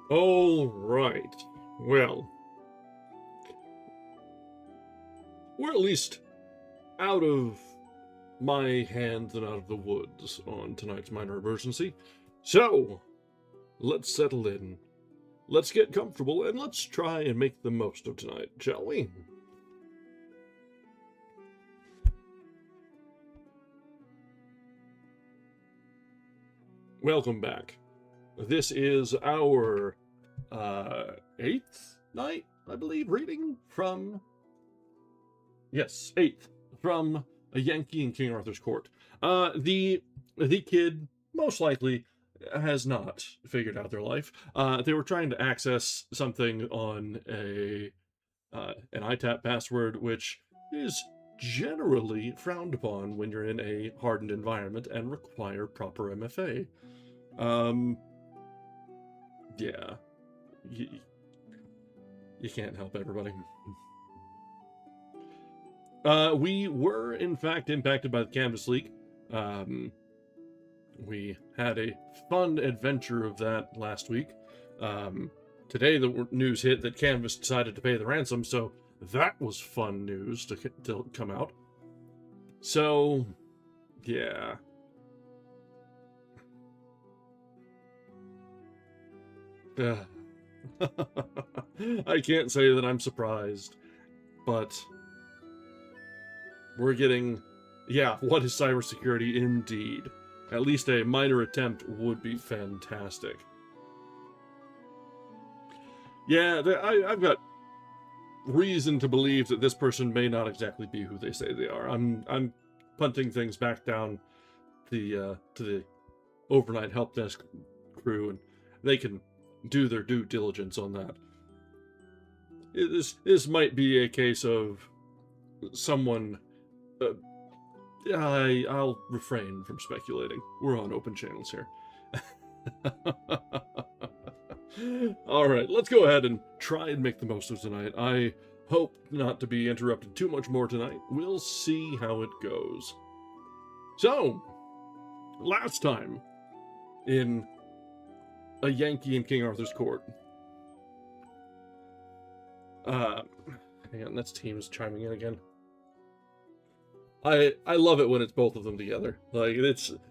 All right. Well, we're at least out of my hands and out of the woods on tonight's minor emergency. So, let's settle in. Let's get comfortable and let's try and make the most of tonight, shall we? Welcome back. This is our 8th night, I believe, reading from... Yes, 8th, from A Yankee in King Arthur's Court. The kid, most likely, has not figured out their life. They were trying to access something on an ITAP password, which is generally frowned upon when you're in a hardened environment and require proper MFA. Yeah. You can't help everybody. We were, in fact, impacted by the Canvas leak. We had a fun adventure of that last week. Today the news hit that Canvas decided to pay the ransom, so that was fun news to come out. So, yeah. I can't say that I'm surprised, but we're getting, yeah, what is cybersecurity indeed? At least a minor attempt would be fantastic. Yeah, I've got reason to believe that this person may not exactly be who they say they are. I'm punting things back down to the overnight help desk crew, and they can do their due diligence on that. This might be a case of someone... I'll refrain from speculating. We're on open channels here. Alright, let's go ahead and try and make the most of tonight. I hope not to be interrupted too much more tonight. We'll see how it goes. So, last time in A Yankee in King Arthur's Court. Hang on, that's Teams chiming in again. I love it when it's both of them together. Like,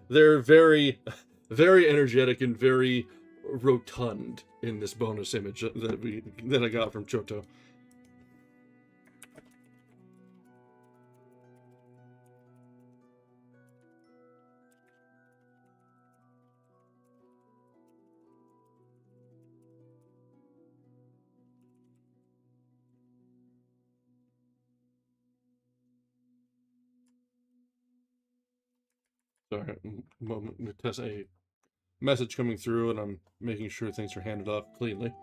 they're very, very energetic and very rotund in this bonus image that I got from Choto. Sorry, moment to test a message coming through, and I'm making sure things are handed off cleanly.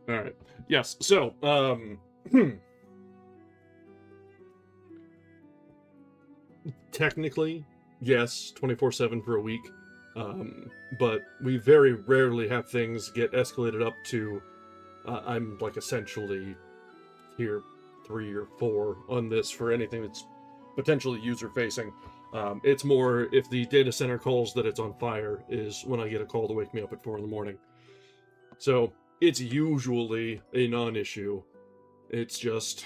All right. Yes. So, technically, yes, 24/7 for a week. But we very rarely have things get escalated up to, I'm like essentially tier 3 or 4 on this for anything that's potentially user facing. It's more if the data center calls that it's on fire is when I get a call to wake me up at 4 in the morning. So it's usually a non-issue. It's just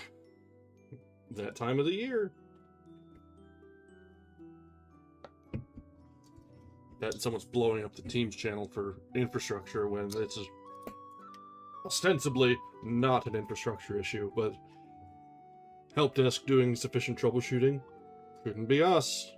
that time of the year. That someone's blowing up the Teams channel for infrastructure when it's ostensibly not an infrastructure issue, but help desk doing sufficient troubleshooting couldn't be us.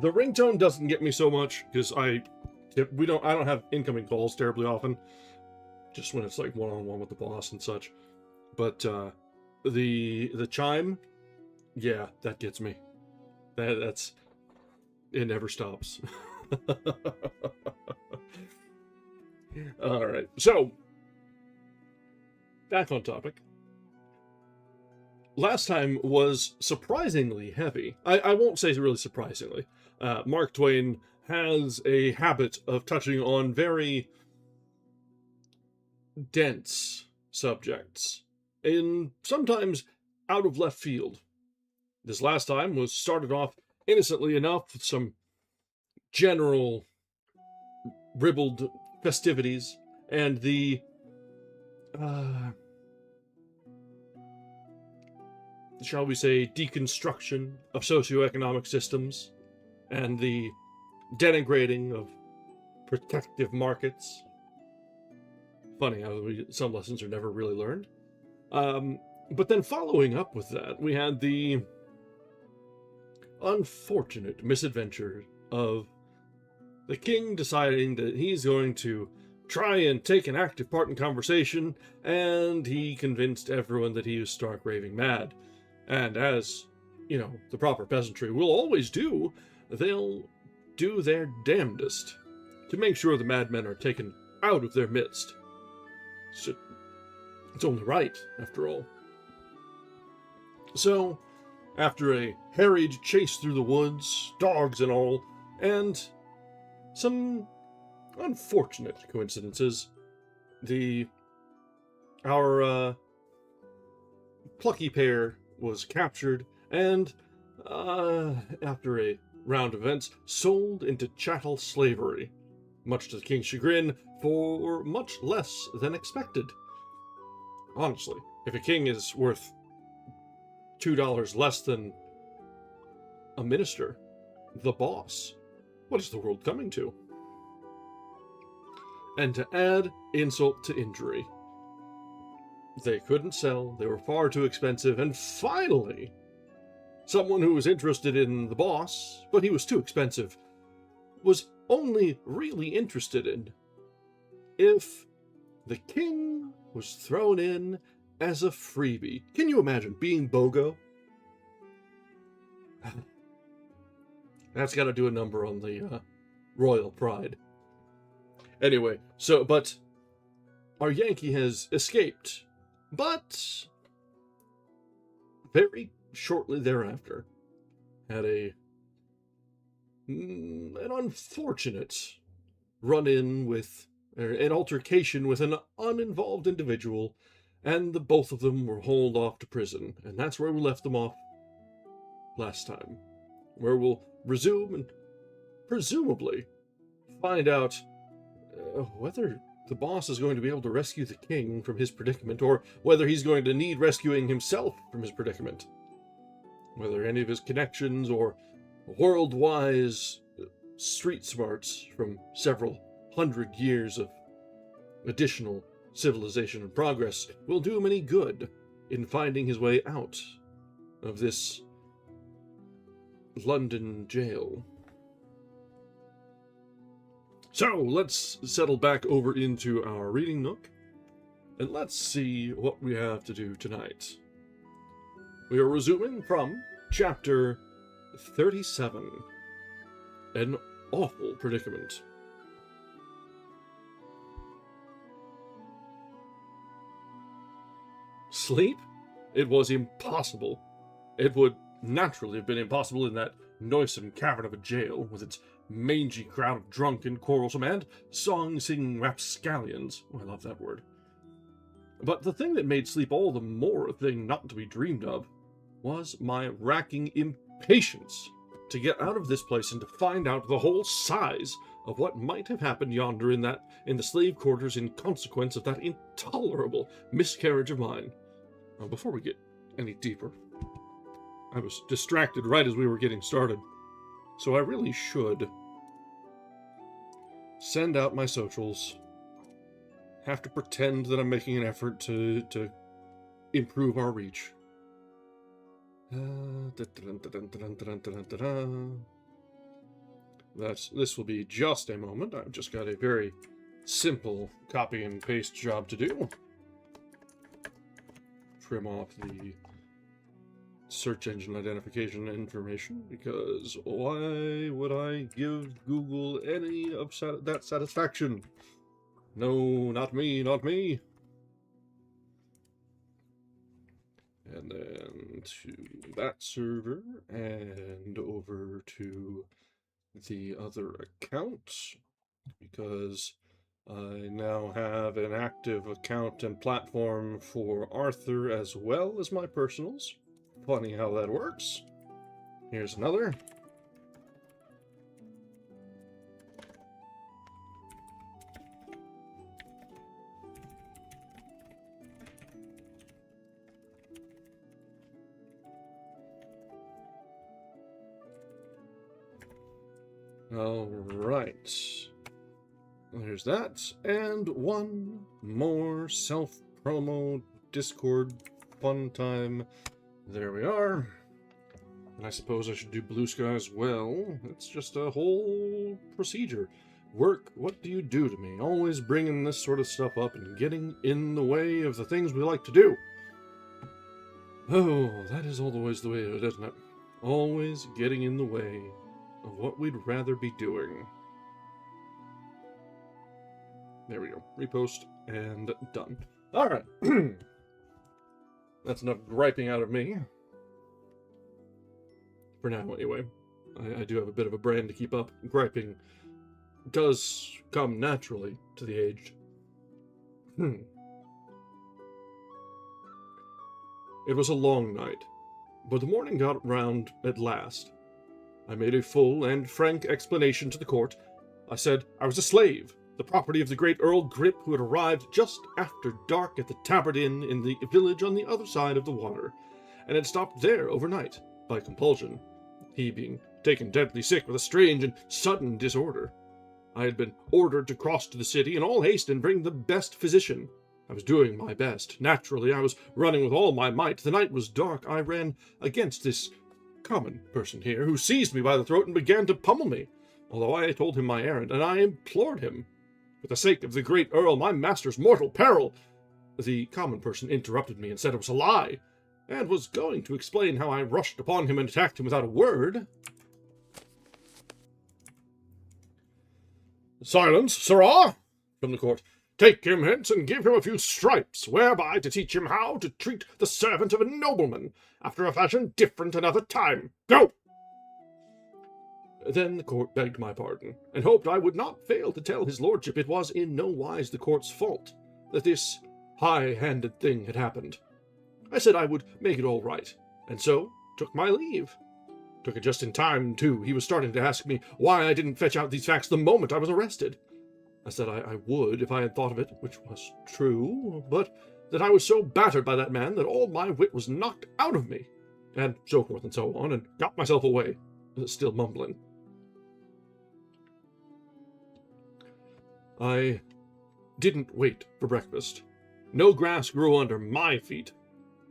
The ringtone doesn't get me so much because I don't have incoming calls terribly often, just when it's like one-on-one with the boss and such. But the chime, yeah, that gets me. That's it never stops. All right, so back on topic. Last time was surprisingly heavy. I won't say really surprisingly. Mark Twain has a habit of touching on very dense subjects, in sometimes out of left field. This last time was started off innocently enough with some general ribald festivities and the shall we say deconstruction of socioeconomic systems and the denigrating of protective markets. Funny how some lessons are never really learned. But then following up with that, we had the unfortunate misadventure of the king deciding that he's going to try and take an active part in conversation, and he convinced everyone that he was stark raving mad. And as, you know, the proper peasantry will always do, they'll do their damnedest to make sure the madmen are taken out of their midst. So, it's only right, after all. So, after a harried chase through the woods, dogs and all, and some unfortunate coincidences, our plucky pair was captured and, after a round of events, sold into chattel slavery, much to the king's chagrin, for much less than expected. Honestly, if a king is worth $2 less than a minister, the boss, what is the world coming to? And to add insult to injury, they couldn't sell, they were far too expensive, and finally, someone who was interested in the boss, but he was too expensive, was only really interested in if the king was thrown in as a freebie. Can you imagine being BOGO? That's got to do a number on the royal pride. Anyway, but our Yankee has escaped, but very shortly thereafter had an unfortunate run-in with, an altercation with an uninvolved individual, and the both of them were hauled off to prison, and that's where we left them off last time, where we'll resume and presumably find out whether the boss is going to be able to rescue the king from his predicament, or whether he's going to need rescuing himself from his predicament. Whether any of his connections or world-wise street smarts from several hundred years of additional civilization and progress will do him any good in finding his way out of this London jail. So, let's settle back over into our reading nook, and let's see what we have to do tonight. We are resuming from chapter 37, An Awful Predicament. Sleep? It was impossible. It would naturally have been impossible in that noisome cavern of a jail, with its mangy crowd of drunken, quarrelsome, and song-singing rapscallions. Oh, I love that word. But the thing that made sleep all the more a thing not to be dreamed of was my racking impatience to get out of this place and to find out the whole size of what might have happened yonder in the slave quarters in consequence of that intolerable miscarriage of mine. Now, before we get any deeper, I was distracted right as we were getting started, so I really should send out my socials, have to pretend that I'm making an effort to improve our reach. This will be just a moment. I've just got a very simple copy and paste job to do. trim off the search engine identification information, because why would I give Google any of that satisfaction? No, not me, not me. And then to that server, and over to the other account, because I now have an active account and platform for Arthur as well as my personals. Funny how that works. Here's another. All right. There's that. And one more self-promo Discord fun time. There we are. And I suppose I should do Bluesky as well. It's just a whole procedure. Work, what do you do to me? Always bringing this sort of stuff up and getting in the way of the things we like to do. Oh, that is always the way of it, isn't it? Always getting in the way of what we'd rather be doing. There we go. Repost and done. Alright. That's enough griping out of me. For now, anyway. I do have a bit of a brand to keep up. Griping does come naturally to the aged. It was a long night, but the morning got round at last. I made a full and frank explanation to the court. I said I was a slave, the property of the great Earl Grip, who had arrived just after dark at the Tabard Inn in the village on the other side of the water, and had stopped there overnight, by compulsion, he being taken deadly sick with a strange and sudden disorder. I had been ordered to cross to the city in all haste and bring the best physician. I was doing my best. Naturally, I was running with all my might. The night was dark. I ran against this common person here, who seized me by the throat and began to pummel me, although I told him my errand, and I implored him, for the sake of the great Earl, my master's mortal peril. The common person interrupted me and said it was a lie, and was going to explain how I rushed upon him and attacked him without a word. "Silence, sirrah!" from the court. "Take him hence and give him a few stripes, whereby to teach him how to treat the servant of a nobleman, after a fashion different another time. Go!" Then the court begged my pardon, and hoped I would not fail to tell his lordship it was in no wise the court's fault that this high-handed thing had happened. I said I would make it all right, and so took my leave. Took it just in time, too. He was starting to ask me why I didn't fetch out these facts the moment I was arrested. I said I would if I had thought of it, which was true, but that I was so battered by that man that all my wit was knocked out of me, and so forth and so on, and got myself away, still mumbling. I didn't wait for breakfast. No grass grew under my feet.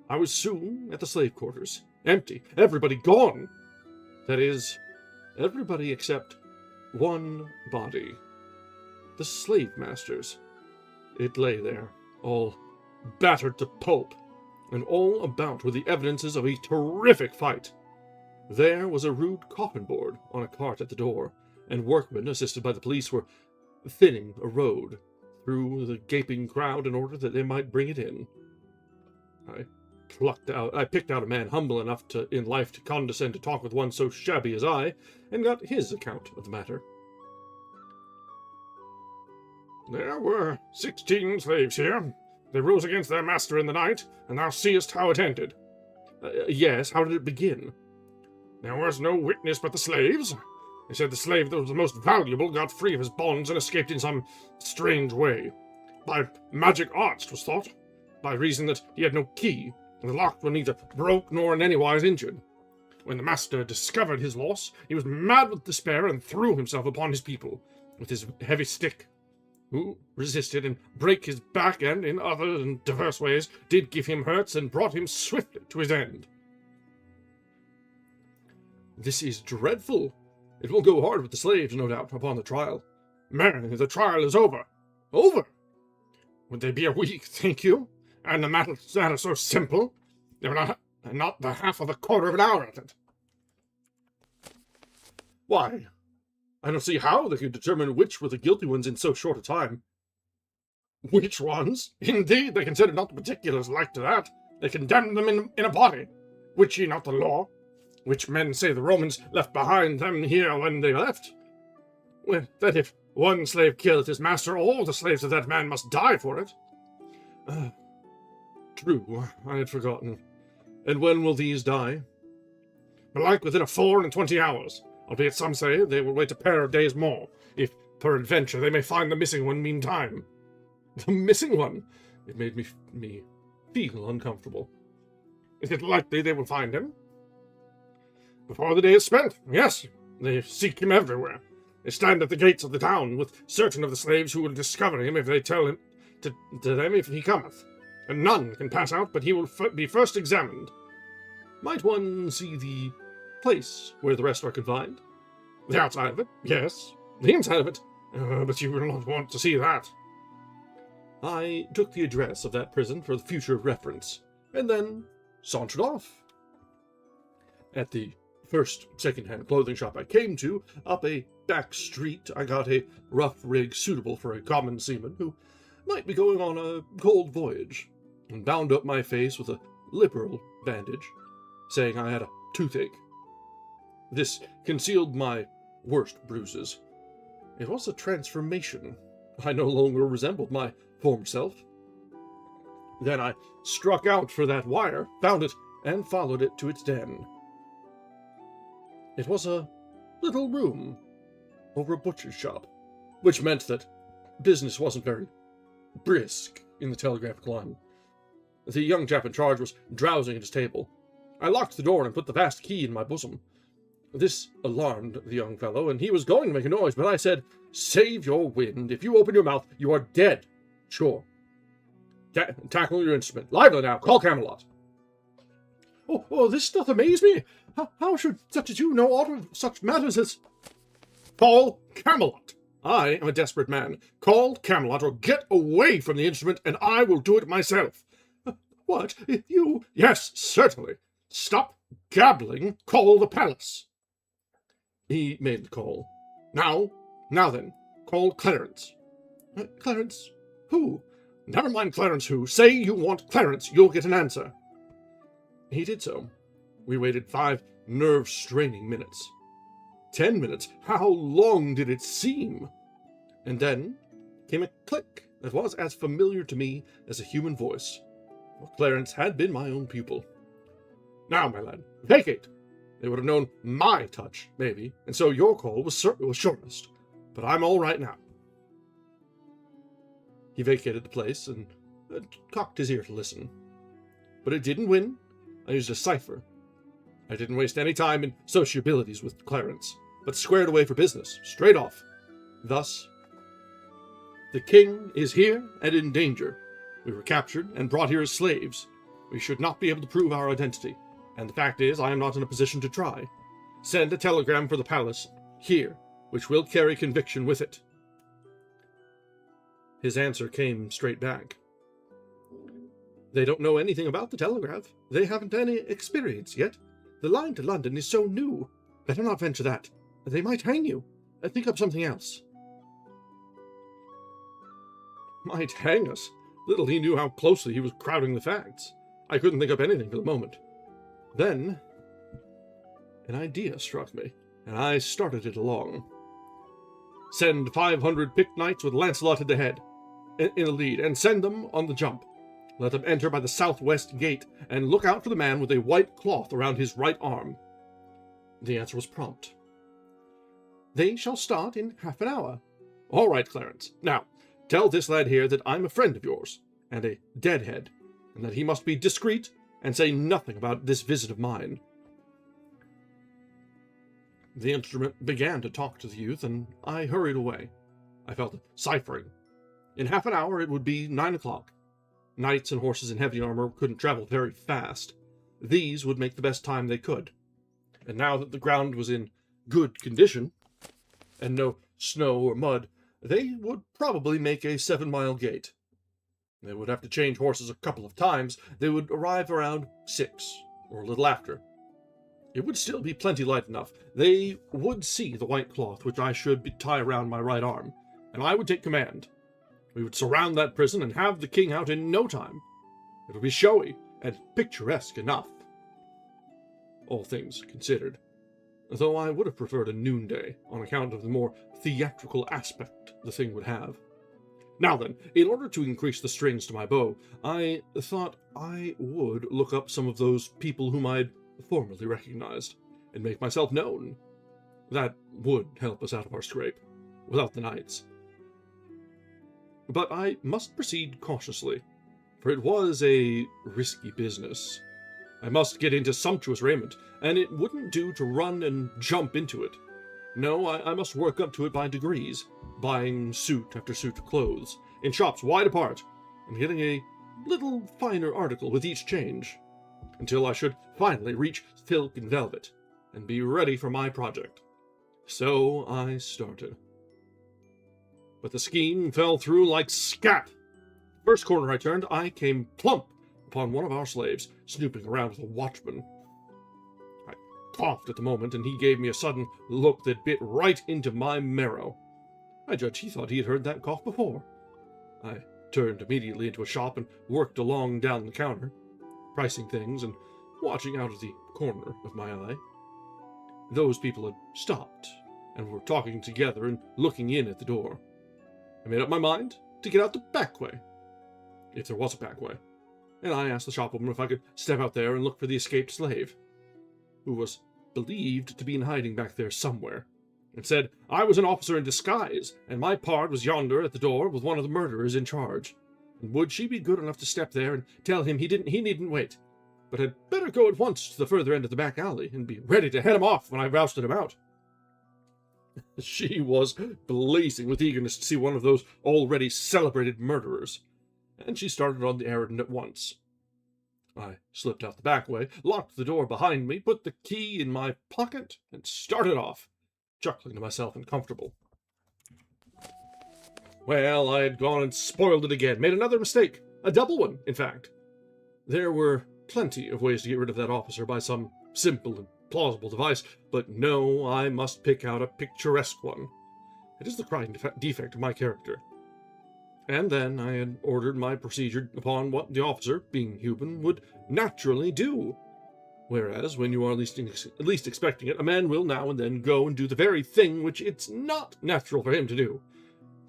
I was soon at the slave quarters, empty, everybody gone. That is, everybody except one body. The slave master's. It lay there, all battered to pulp, and all about were the evidences of a terrific fight. There was a rude coffin board on a cart at the door, and workmen, assisted by the police, were thinning a road through the gaping crowd in order that they might bring it in. I picked out a man humble enough in life to condescend to talk with one so shabby as I, and got his account of the matter. "There were 16 slaves here. They rose against their master in the night, and thou seest how it ended." Yes, how did it begin?" "There was no witness but the slaves. They said the slave that was the most valuable got free of his bonds and escaped in some strange way. By magic arts, 'twas thought, by reason that he had no key, and the lock was neither broke nor in any wise injured. When the master discovered his loss, he was mad with despair and threw himself upon his people with his heavy stick, who resisted and brake his back, and in other and diverse ways did give him hurts and brought him swiftly to his end." "This is dreadful. It will go hard with the slaves, no doubt, upon the trial." "Man, the trial is over." "Over? Would they be a week, think you? And the matter so simple, there were not the half of a quarter of an hour at it. Why, I don't see how they could determine which were the guilty ones in so short a time. Which ones? Indeed, they considered not the particulars like to that. They condemned them in a body. Wit ye not the law? Which men say the Romans left behind them here when they left? Well, that if one slave killed his master, all the slaves of that man must die for it. True, I had forgotten. And when will these die? Belike within 24 hours, albeit some say they will wait a pair of days more, if peradventure they may find the missing one meantime. The missing one? It made me feel uncomfortable. Is it likely they will find him? Before the day is spent, yes. They seek him everywhere. They stand at the gates of the town, with certain of the slaves who will discover him if they tell him to them if he cometh. And none can pass out, but he will be first examined. Might one see the place where the rest are confined? The outside of it, yes. The inside of it, but you will not want to see that. I took the address of that prison for the future reference, and then sauntered off. At the first second-hand clothing shop I came to, up a back street, I got a rough rig suitable for a common seaman who might be going on a cold voyage, and bound up my face with a liberal bandage, saying I had a toothache. This concealed my worst bruises. It was a transformation. I no longer resembled my former self. Then I struck out for that wire, found it, and followed it to its den. It was a little room over a butcher's shop, which meant that business wasn't very brisk in the telegraphic line. The young chap in charge was drowsing at his table. I locked the door and put the vast key in my bosom. This alarmed the young fellow, and he was going to make a noise, but I said, "Save your wind. If you open your mouth, you are dead. Sure. Tackle your instrument. Lively now. Call Camelot." Oh, this doth amaze me. How should such as you know aught of such matters as... Call Camelot. I am a desperate man. Call Camelot, or get away from the instrument, and I will do it myself. What? You? Yes, certainly. Stop gabbling. Call the palace. He made the call. Now then, call Clarence. Clarence? Who? Never mind Clarence who. Say you want Clarence. You'll get an answer. He did so. We waited 5 nerve-straining minutes. 10 minutes. How long did it seem? And then came a click that was as familiar to me as a human voice. For Clarence had been my own pupil. Now, my lad, vacate. They would have known my touch, maybe, and so your call was shortest. But I'm all right now. He vacated the place and cocked his ear to listen. But it didn't win. I used a cipher. I didn't waste any time in sociabilities with Clarence, but squared away for business, straight off. Thus, the king is here and in danger. We were captured and brought here as slaves. We should not be able to prove our identity, and the fact is I am not in a position to try. Send a telegram for the palace, here, which will carry conviction with it. His answer came straight back. They don't know anything about the telegraph. They haven't any experience yet. The line to London is so new. Better not venture that. They might hang you. Think up something else. Might hang us? Little he knew how closely he was crowding the facts. I couldn't think up anything for the moment. Then, an idea struck me, and I started it along. Send 500 picked knights with Lancelot at the head, in the lead, and send them on the jump. Let them enter by the southwest gate, and look out for the man with a white cloth around his right arm. The answer was prompt. They shall start in half an hour. All right, Clarence. Now, tell this lad here that I'm a friend of yours, and a deadhead, and that he must be discreet and say nothing about this visit of mine. The instrument began to talk to the youth, and I hurried away. I felt a ciphering. In half an hour it would be 9 o'clock. Knights and horses in heavy armor couldn't travel very fast. These would make the best time they could. And now that the ground was in good condition, and no snow or mud, they would probably make a 7-mile gait. They would have to change horses a couple of times. They would arrive around 6, or a little after. It would still be plenty light enough. They would see the white cloth, which I should tie around my right arm, and I would take command. We would surround that prison and have the king out in no time. It would be showy and picturesque enough, all things considered, though I would have preferred a noonday on account of the more theatrical aspect the thing would have. Now then, in order to increase the strings to my bow, I thought I would look up some of those people whom I'd formerly recognized, and make myself known. That would help us out of our scrape, without the knights. But I must proceed cautiously, for it was a risky business. I must get into sumptuous raiment, and it wouldn't do to run and jump into it. No, I must work up to it by degrees, buying suit after suit of clothes, in shops wide apart, and getting a little finer article with each change, until I should finally reach silk and velvet, and be ready for my project. So I started. But the scheme fell through like scat. First corner I turned, I came plump upon one of our slaves, snooping around with a watchman. I coughed at the moment, and he gave me a sudden look that bit right into my marrow. I judge he thought he had heard that cough before. I turned immediately into a shop and worked along down the counter, pricing things and watching out of the corner of my eye. Those people had stopped and were talking together and looking in at the door. I made up my mind to get out the back way, if there was a back way, and I asked the shopwoman if I could step out there and look for the escaped slave, who was believed to be in hiding back there somewhere, and said I was an officer in disguise, and my pard was yonder at the door with one of the murderers in charge, and would she be good enough to step there and tell him he needn't wait, but had better go at once to the further end of the back alley, and be ready to head him off when I rousted him out. She was blazing with eagerness to see one of those already celebrated murderers, and she started on the errand at once. I slipped out the back way, locked the door behind me, put the key in my pocket, and started off, chuckling to myself and comfortable. Well, I had gone and spoiled it again, made another mistake, a double one, in fact. There were plenty of ways to get rid of that officer by some simple and plausible device, but no, I must pick out a picturesque one. It is the crying defect of my character. And then I had ordered my procedure upon what the officer, being human, would naturally do. Whereas, when you are least expecting it, a man will now and then go and do the very thing which it's not natural for him to do.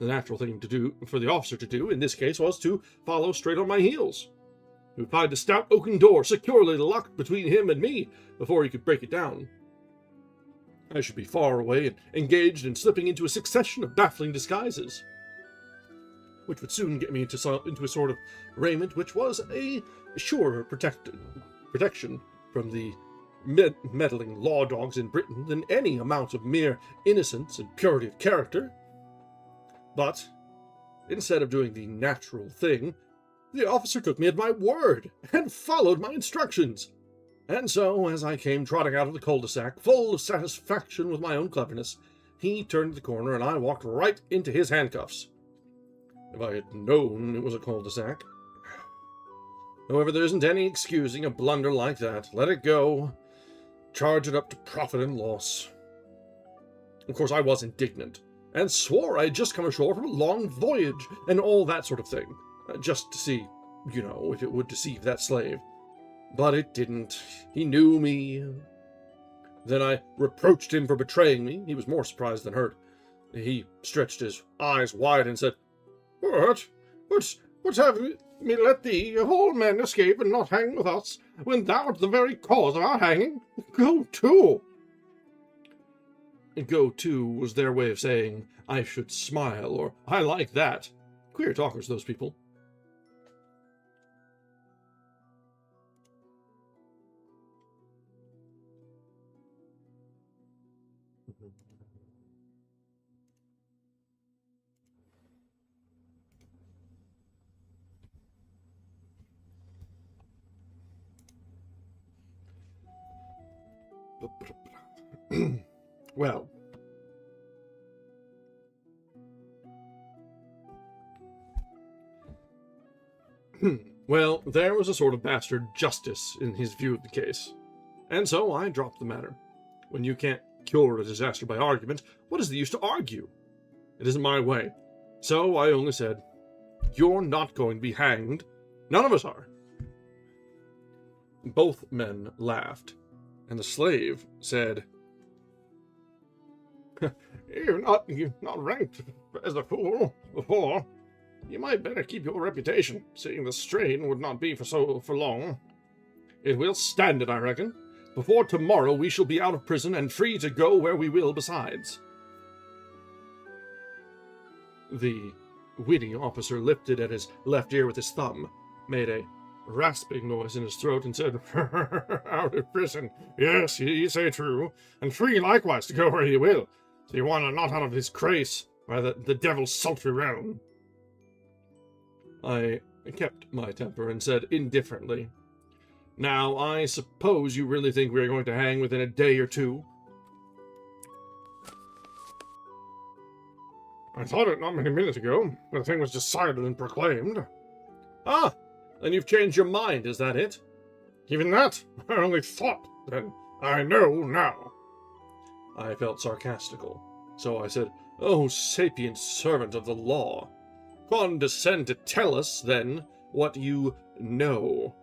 The natural thing to do for the officer to do, in this case, was to follow straight on my heels. He would find a stout oaken door securely locked between him and me before he could break it down. I should be far away and engaged in slipping into a succession of baffling disguises, which would soon get me into a sort of raiment which was a surer protection from the meddling law dogs in Britain than any amount of mere innocence and purity of character. But, instead of doing the natural thing, the officer took me at my word, and followed my instructions. And so, as I came trotting out of the cul-de-sac, full of satisfaction with my own cleverness, he turned the corner, and I walked right into his handcuffs. If I had known it was a cul-de-sac. However, there isn't any excusing a blunder like that. Let it go. Charge it up to profit and loss. Of course, I was indignant, and swore I had just come ashore from a long voyage, and all that sort of thing. Just to see, if it would deceive that slave. But it didn't. He knew me. Then I reproached him for betraying me. He was more surprised than hurt. He stretched his eyes wide and said, What? What's having me let thee, of all men, escape and not hang with us, when thou art the very cause of our hanging? Go to! Go to was their way of saying, I should smile, or I like that. Queer talkers, those people. Well, Well, there was a sort of bastard justice in his view of the case. And so I dropped the matter. When you can't cure a disaster by argument, what is the use to argue? It isn't my way. So I only said, "You're not going to be hanged. None of us are." Both men laughed, and the slave said, You've not ranked as a fool before. You might better keep your reputation, seeing the strain would not be for long. It will stand it, I reckon. Before tomorrow we shall be out of prison and free to go where we will besides. The witty officer lifted at his left ear with his thumb, made a rasping noise in his throat, and said, Out of prison, yes, ye say true, and free likewise to go where ye will, so ye want not out of his grace by the devil's sultry realm. I kept my temper and said indifferently, Now, I suppose you really think we are going to hang within a day or two? I thought it not many minutes ago, but the thing was decided and proclaimed. Ah, then you've changed your mind, is that it? Even that? I only thought then. I know now. I felt sarcastical, so I said, Oh, sapient servant of the law, condescend to tell us, then, what you know.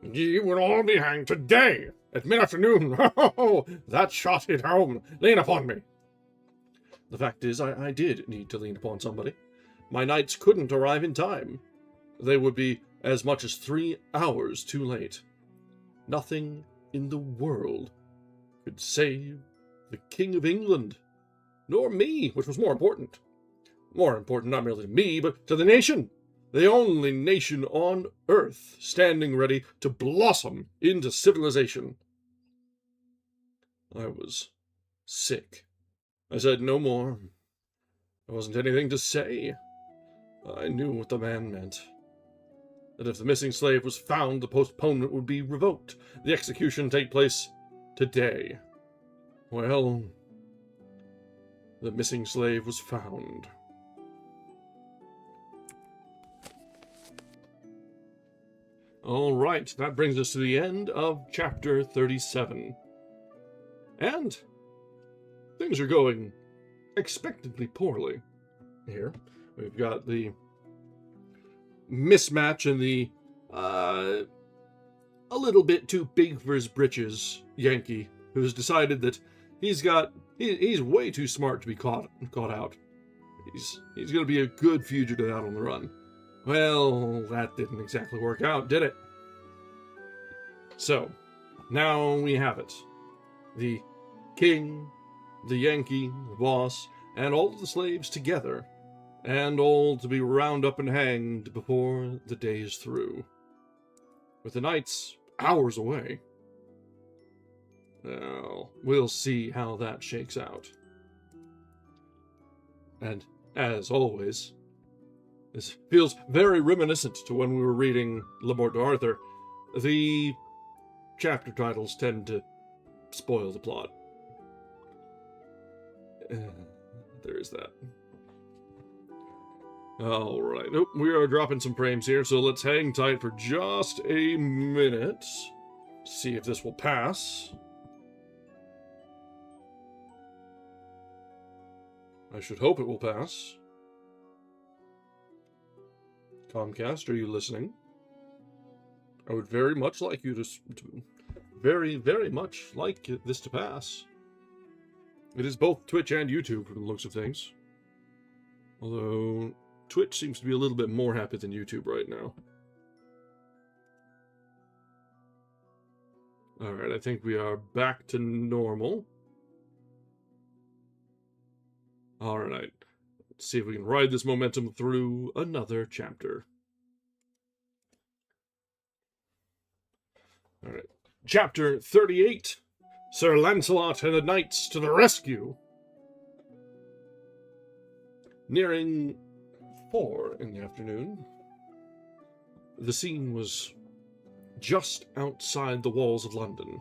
Ye will all be hanged today, at mid-afternoon. Oh, that shot hit home. Lean upon me. The fact is, I did need to lean upon somebody. My knights couldn't arrive in time. They would be as much as 3 hours too late. Nothing in the world could save the King of England, nor me, which was more important. More important not merely to me, but to the nation. The only nation on earth standing ready to blossom into civilization. I was sick. I said no more. There wasn't anything to say. I knew what the man meant. That if the missing slave was found, the postponement would be revoked, the execution take place today. Well, the missing slave was found. All right, that brings us to the end of chapter 37. And things are going expectedly poorly here. We've got the mismatch in the a little bit too big for his britches Yankee, who's decided that he's way too smart to be caught out. He's going to be a good fugitive out on the run. Well, that didn't exactly work out, did it? So, now we have it. The king, the Yankee, the boss, and all of the slaves together, and all to be round up and hanged before the day is through. With the knights hours away. Well, we'll see how that shakes out. And, as always, this feels very reminiscent to when we were reading Le Morte d'Arthur. The chapter titles tend to spoil the plot. There is that. Alright, nope, we are dropping some frames here, so let's hang tight for just a minute. See if this will pass. I should hope it will pass. Comcast, are you listening? I would very much like you to very, very much like this to pass. It is both Twitch and YouTube from the looks of things. Although, Twitch seems to be a little bit more happy than YouTube right now. Alright, I think we are back to normal. Alright, let's see if we can ride this momentum through another chapter. Alright, chapter 38. Sir Lancelot and the Knights to the Rescue. Nearing 4 in the afternoon, the scene was just outside the walls of London.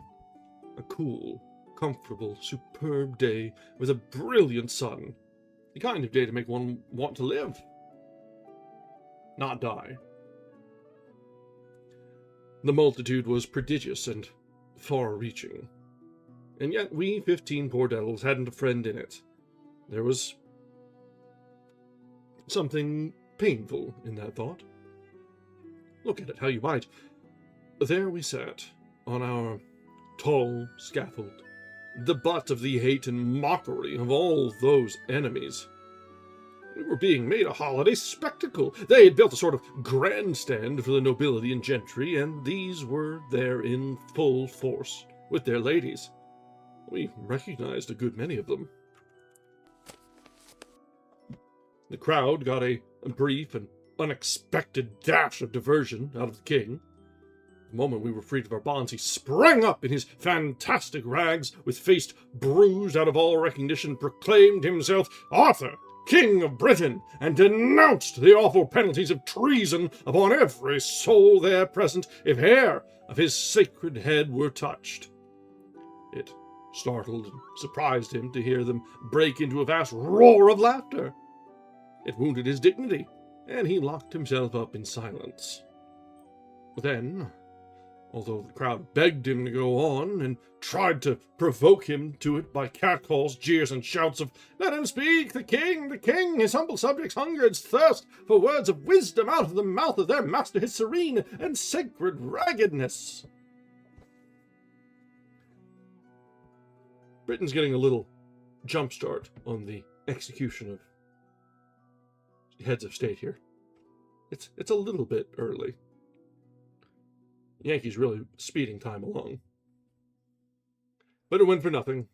A cool, comfortable, superb day with a brilliant sun. The kind of day to make one want to live. not die. The multitude was prodigious and far-reaching, and yet we 15 poor devils hadn't a friend in it. There was something painful in that thought. Look at it how you might. There we sat, on our tall scaffold, the butt of the hate and mockery of all those enemies. We were being made a holiday spectacle. They had built a sort of grandstand for the nobility and gentry, and these were there in full force, with their ladies. We recognized a good many of them. The crowd got a brief and unexpected dash of diversion out of the king. The moment we were freed of our bonds, he sprang up in his fantastic rags, with face bruised out of all recognition, proclaimed himself Arthur, King of Britain, and denounced the awful penalties of treason upon every soul there present if hair of his sacred head were touched. It startled and surprised him to hear them break into a vast roar of laughter. It wounded his dignity, and he locked himself up in silence. Then, although the crowd begged him to go on, and tried to provoke him to it by catcalls, jeers, and shouts of, "Let him speak! The king! His humble subjects hunger and thirst for words of wisdom out of the mouth of their master, his serene and sacred raggedness!" Britain's getting a little jump start on the execution of heads of state here. It's a little bit early. Yankees really speeding time along. But it went for nothing.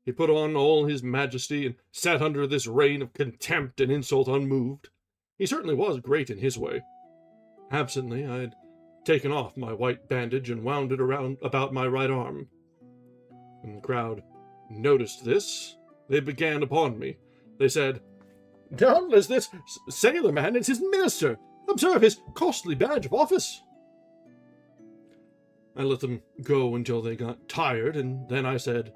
He put on all his majesty and sat under this rain of contempt and insult unmoved. He certainly was great in his way. Absently, I had taken off my white bandage and wound it around about my right arm. When the crowd noticed this, they began upon me. They said, "Doubtless this sailor man is his minister. Observe his costly badge of office." I let them go until they got tired, and then I said,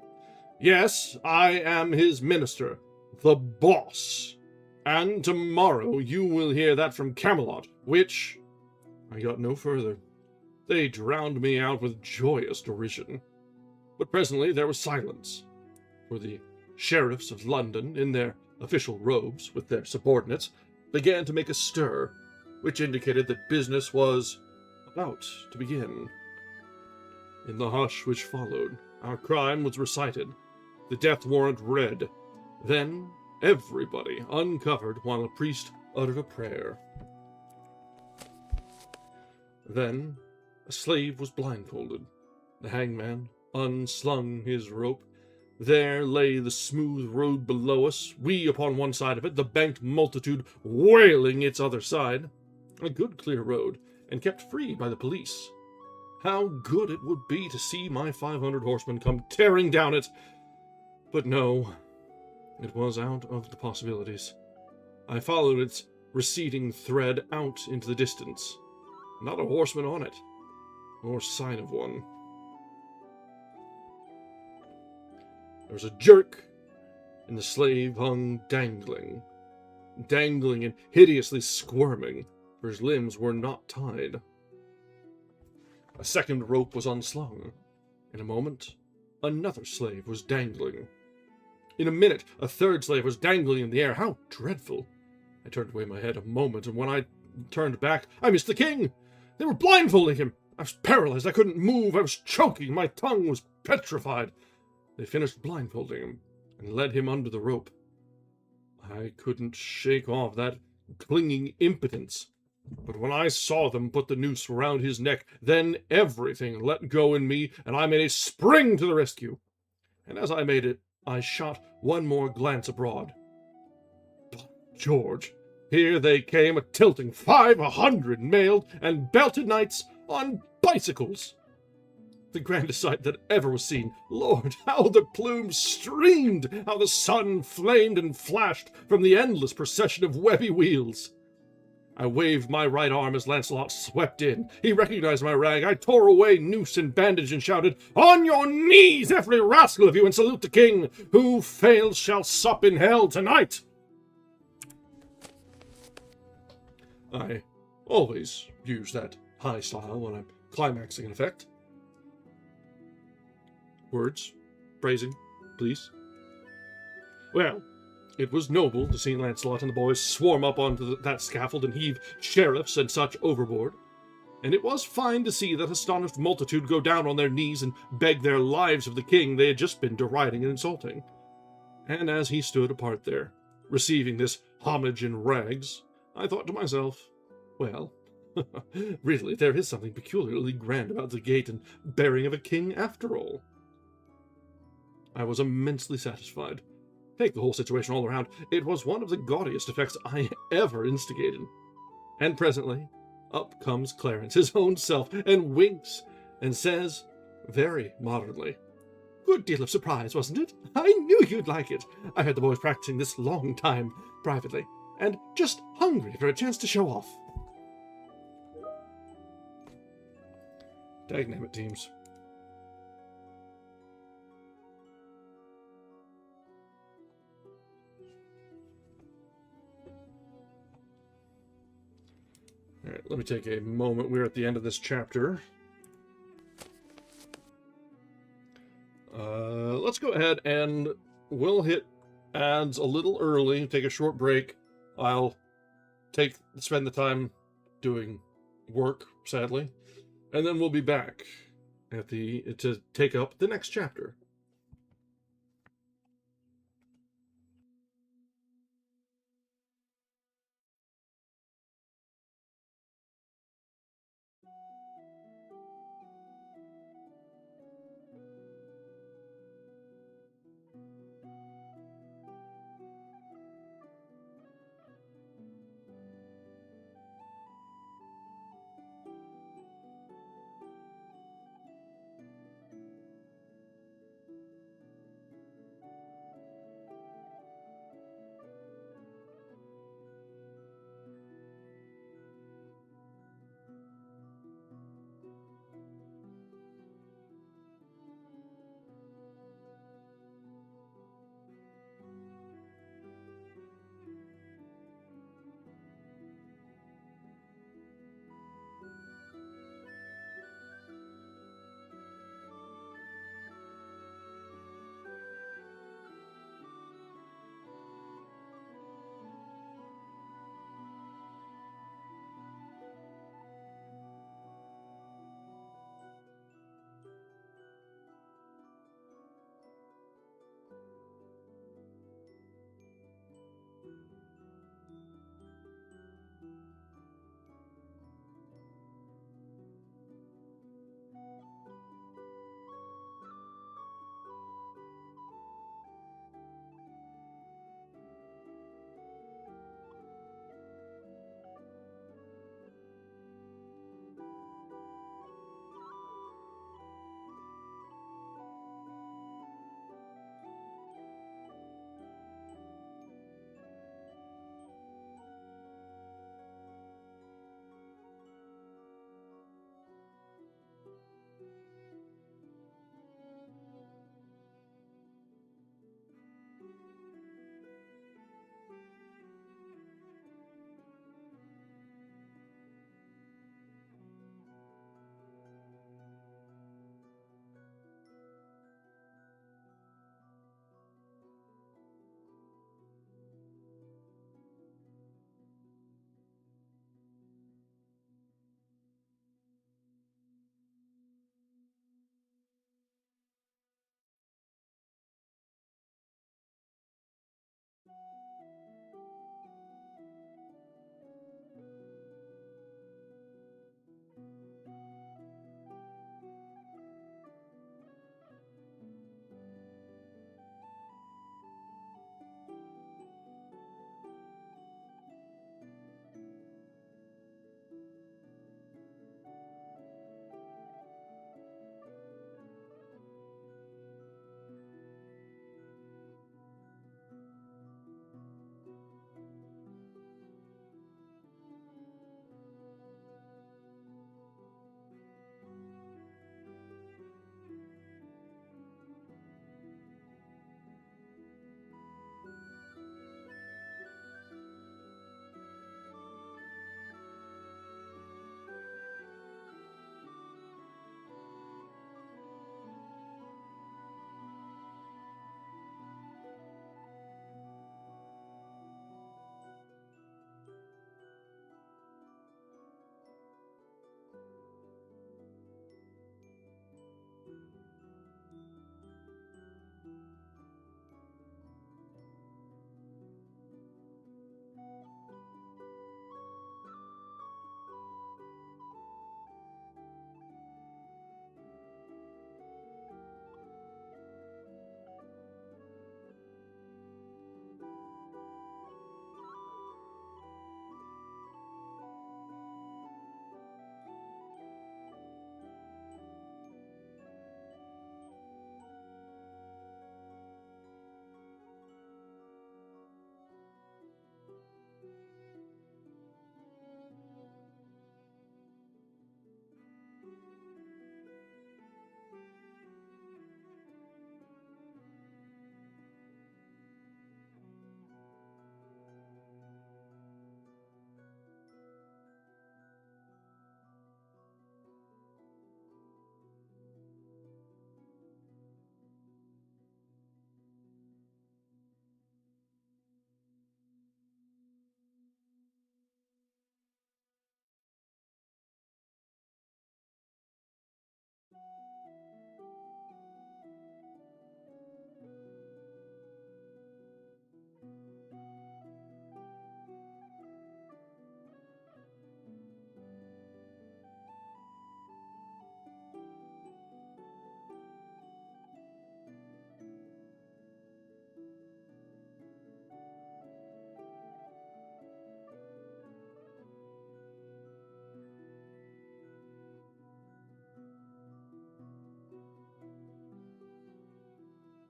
"Yes, I am his minister, the boss. And tomorrow you will hear that from Camelot, which—" I got no further. They drowned me out with joyous derision. But presently there was silence, for the sheriffs of London, in their official robes, with their subordinates, began to make a stir, which indicated that business was about to begin. In the hush which followed, our crime was recited, the death warrant read, then everybody uncovered while a priest uttered a prayer. Then a slave was blindfolded. The hangman unslung his rope. There lay the smooth road below us, we upon one side of it, the banked multitude wailing its other side. A good clear road, and kept free by the police. How good it would be to see my 500 horsemen come tearing down it! But no, it was out of the possibilities. I followed its receding thread out into the distance. Not a horseman on it, nor sign of one. There was a jerk, and the slave hung dangling and hideously squirming, for his limbs were not tied. A second rope was unslung. In a moment, another slave was dangling. In a minute, a third slave was dangling in the air. How dreadful! I turned away my head a moment, and when I turned back, I missed the king! They were blindfolding him! I was paralyzed. I couldn't move. I was choking. My tongue was petrified. They finished blindfolding him and led him under the rope. I couldn't shake off that clinging impotence. But when I saw them put the noose around his neck, then everything let go in me, and I made a spring to the rescue. And as I made it, I shot one more glance abroad. By George, here they came a-tilting, 500 mailed and belted knights on bicycles. The grandest sight that ever was seen. Lord, how the plumes streamed, how the sun flamed and flashed from the endless procession of webby wheels. I waved my right arm as Lancelot swept in. He recognized my rag. I tore away noose and bandage and shouted, "On your knees, every rascal of you, and salute the king! Who fails shall sup in hell tonight!" I always use that high style when I'm climaxing an effect. Words, phrasing, please. Well, it was noble to see Lancelot and the boys swarm up onto that scaffold and heave sheriffs and such overboard. And it was fine to see that astonished multitude go down on their knees and beg their lives of the king they had just been deriding and insulting. And as he stood apart there, receiving this homage in rags, I thought to myself, well, really, there is something peculiarly grand about the gait and bearing of a king after all. I was immensely satisfied. Take the whole situation all around, it was one of the gaudiest effects I ever instigated. And presently, up comes Clarence, his own self, and winks, and says, very moderately, "Good deal of surprise, wasn't it? I knew you'd like it. I heard the boys practicing this long time, privately, and just hungry for a chance to show off." Dagnabbit, teams. Alright, let me take a moment. We're at the end of this chapter. Let's go ahead and we'll hit ads a little early, take a short break. I'll spend the time doing work, sadly, and then we'll be back to take up the next chapter.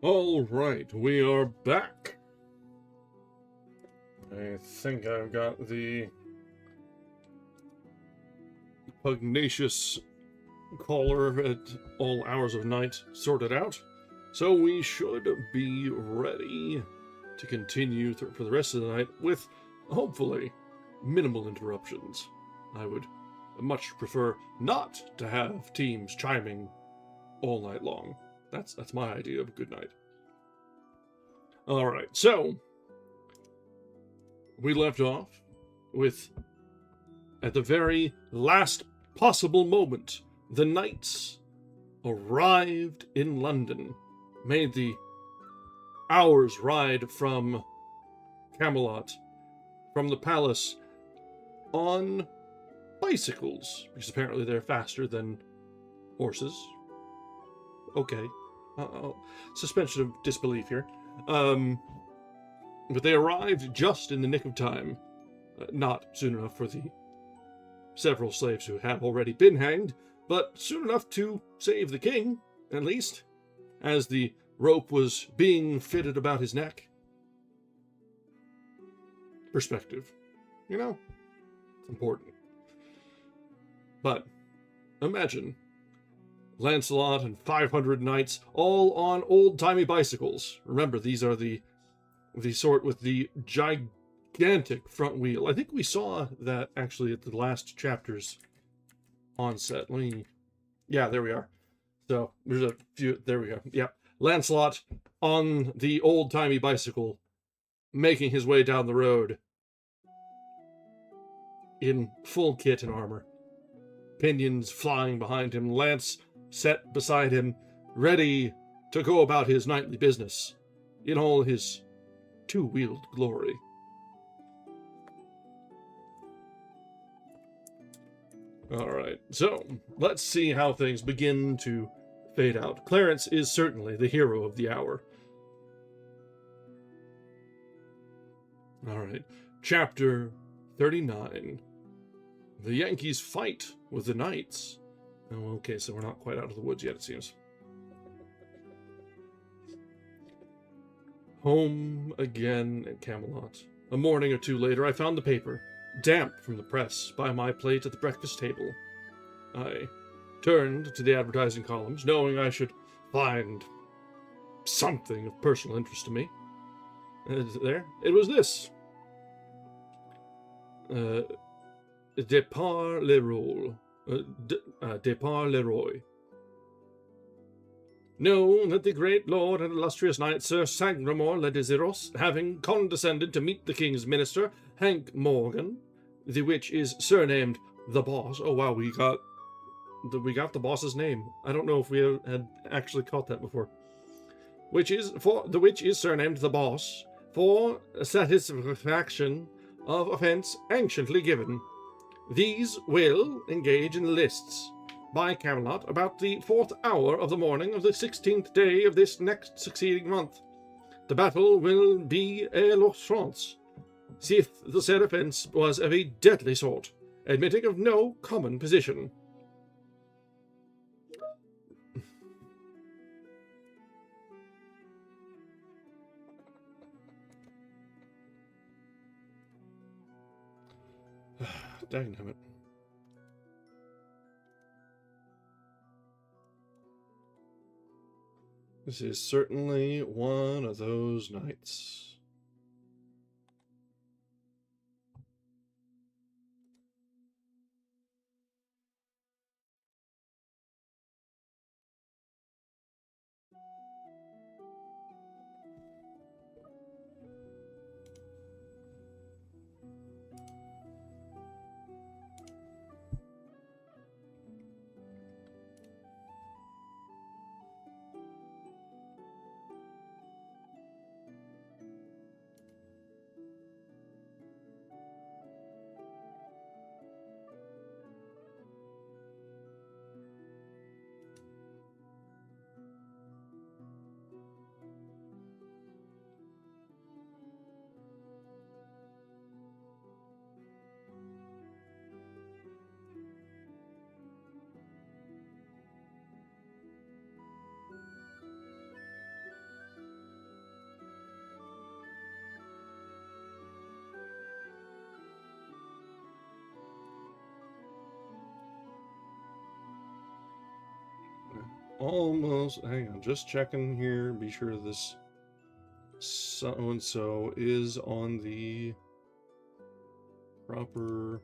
All right, we are back. I think I've got the pugnacious caller at all hours of night sorted out, so we should be ready to continue for the rest of the night with, hopefully, minimal interruptions. I would much prefer not to have teams chiming all night long. That's my idea of a good night. All right, so we left off with, at the very last possible moment, the knights arrived in London, made the hour's ride from Camelot, from the palace, on bicycles, because apparently they're faster than horses. Okay. Suspension of disbelief here. But they arrived just in the nick of time. Not soon enough for the several slaves who have already been hanged, but soon enough to save the king, at least, as the rope was being fitted about his neck. Perspective. You know, it's important. But imagine Lancelot and 500 knights, all on old-timey bicycles. Remember, these are the sort with the gigantic front wheel. I think we saw that, actually, at the last chapter's onset. Yeah, there we are. So, there's a few... There we go. Yeah. Lancelot on the old-timey bicycle, making his way down the road in full kit and armor. Pinions flying behind him, lance set beside him, ready to go about his knightly business in all his two-wheeled glory. Alright, so let's see how things begin to fade out. Clarence is certainly the hero of the hour. Alright, chapter 39. The Yankees fight with the knights. Oh, okay, so we're not quite out of the woods yet, it seems. Home again at Camelot. A morning or two later, I found the paper, damp from the press, by my plate at the breakfast table. I turned to the advertising columns, knowing I should find something of personal interest to me. There, it was this. Départ le Roy. Know that the great lord and illustrious knight Sir Sagramore le Desiros, having condescended to meet the king's minister, Hank Morgan, the which is surnamed the Boss. Oh wow, we got the boss's name. I don't know if we had actually caught that before. The which is surnamed the Boss, for satisfaction of offence anciently given. These will engage in lists by Camelot about the 4th hour of the morning of the 16th day of this next succeeding month. The battle will be a l'outrance, sith the said offence was of a deadly sort, admitting of no common position. Dangnammit. This is certainly one of those nights. almost... Hang on, just checking here. Be sure this so-and-so is on the proper...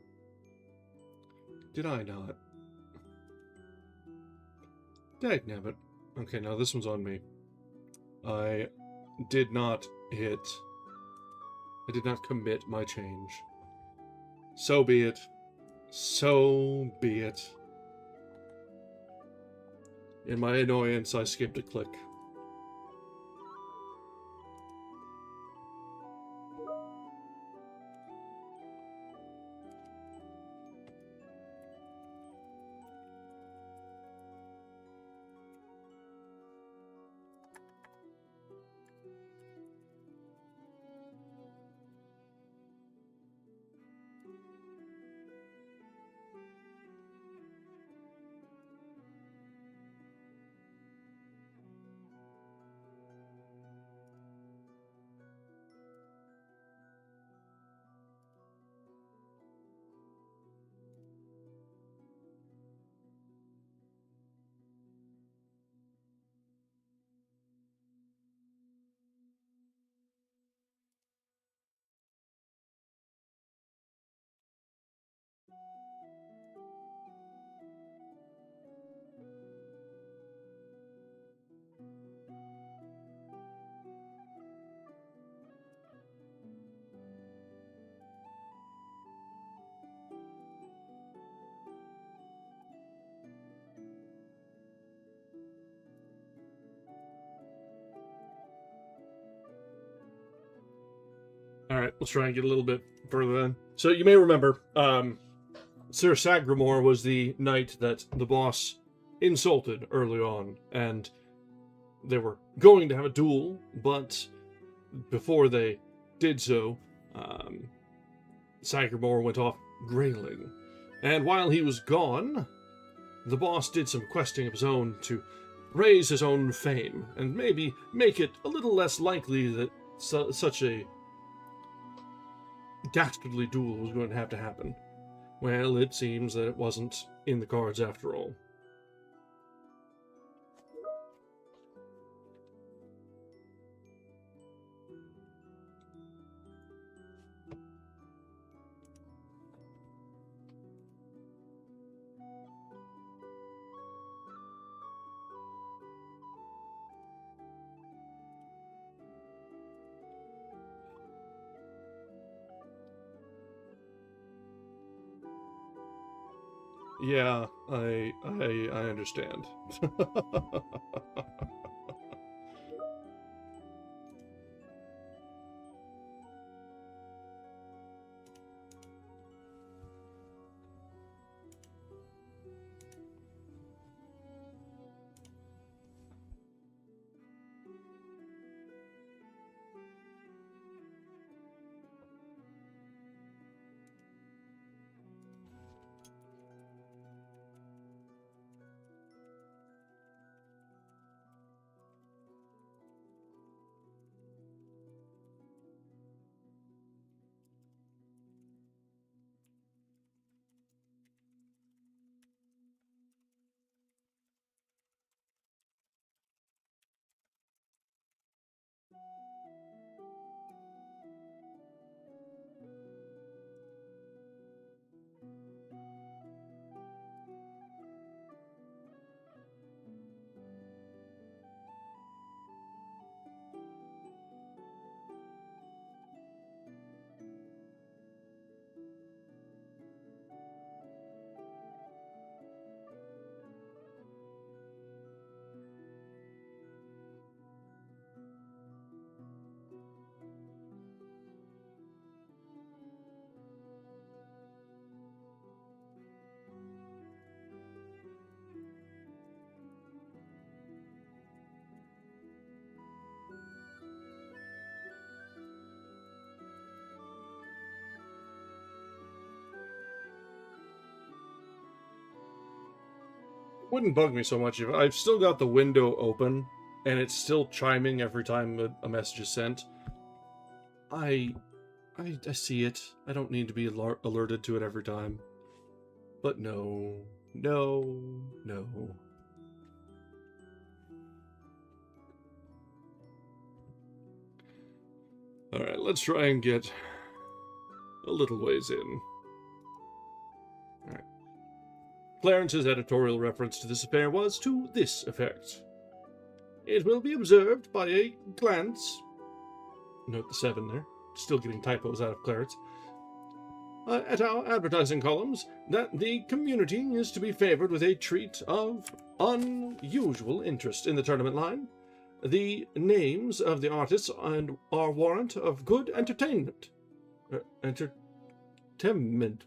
Did I not? Dagnabbit. Okay, now this one's on me. I did not commit my change. So be it. So be it. In my annoyance, I skipped a click. Alright, let's try and get a little bit further in. So you may remember, Sir Sagramore was the knight that the boss insulted early on, and they were going to have a duel, but before they did so, Sagramore went off grailing. And while he was gone, the boss did some questing of his own to raise his own fame, and maybe make it a little less likely that such a dastardly duel was going to happen. Well, it seems that it wasn't in the cards after all. Yeah, I understand. Wouldn't bug me so much if I've still got the window open and it's still chiming every time a message is sent. I see it. I don't need to be alerted to it every time. But no. let's try and get a little ways in. Alright. Clarence's editorial reference to this affair was to this effect. It will be observed by a glance, note the 7 there, still getting typos out of Clarence, at our advertising columns, that the community is to be favored with a treat of unusual interest in the tournament line. The names of the artists and are warrant of good entertainment. Entertainment.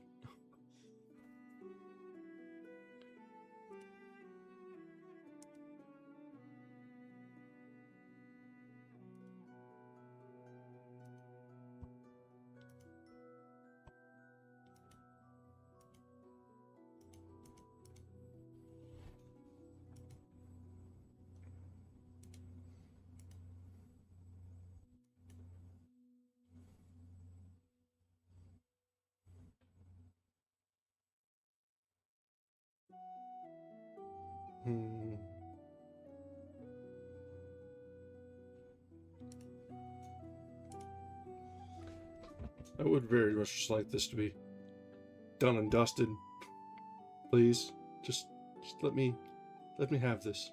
I would very much like this to be done and dusted. Please, just let me have this.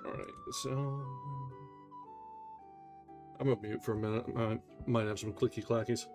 Alright, so I'm gonna mute for a minute. I might have some clicky clackies.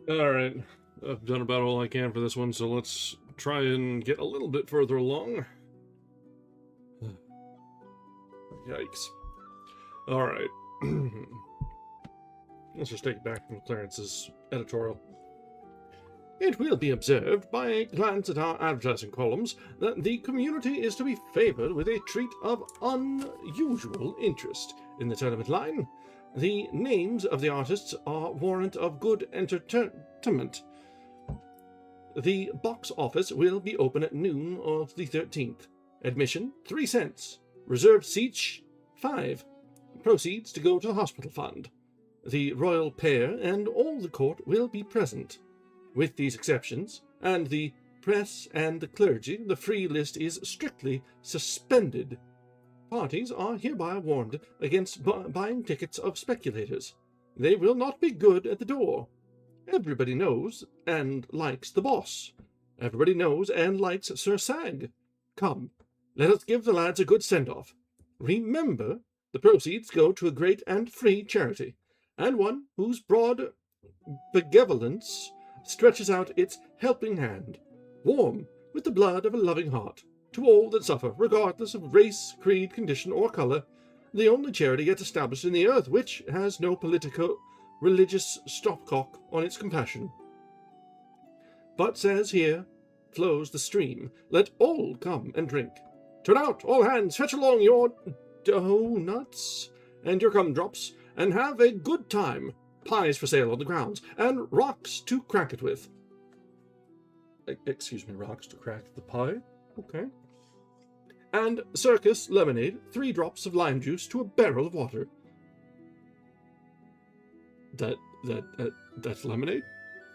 Alright, I've done about all I can for this one, so let's try and get a little bit further along. Yikes. Alright. Let's just take it back from Clarence's editorial. It will be observed by a glance at our advertising columns that the community is to be favored with a treat of unusual interest in the tournament line. The names of the artists are warrant of good entertainment. The box office will be open at noon of the 13th. Admission, 3 cents. Reserved seats, 5. Proceeds to go to the hospital fund. The royal pair and all the court will be present. With these exceptions, and the press and the clergy, the free list is strictly suspended. Parties are hereby warned against buying tickets of speculators. They will not be good at the door. Everybody knows and likes the boss. Everybody knows and likes Sir Sag. Come, let us give the lads a good send-off. Remember, the proceeds go to a great and free charity, and one whose broad benevolence stretches out its helping hand, warm with the blood of a loving heart, to all that suffer, regardless of race, creed, condition, or color, the only charity yet established in the earth which has no politico-religious stopcock on its compassion. But, says here, flows the stream, let all come and drink. Turn out, all hands, fetch along your doughnuts and your gumdrops, and have a good time. Pies for sale on the grounds, and rocks to crack it with. Excuse me, rocks to crack the pie? Okay. And circus lemonade, 3 drops of lime juice to a barrel of water. That's lemonade?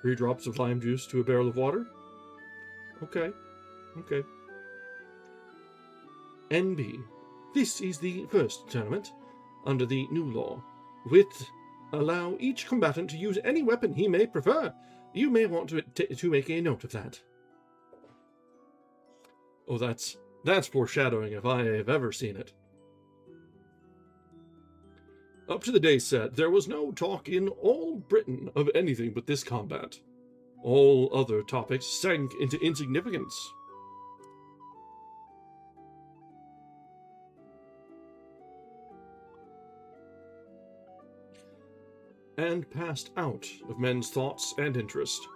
3 drops of lime juice to a barrel of water? Okay. NB. This is the first tournament, under the new law, with allow each combatant to use any weapon he may prefer. You may want to make a note of that. Oh, that's foreshadowing if I have ever seen it. Up to the day set, there was no talk in all Britain of anything but this combat. All other topics sank into insignificance. And passed out of men's thoughts and interest.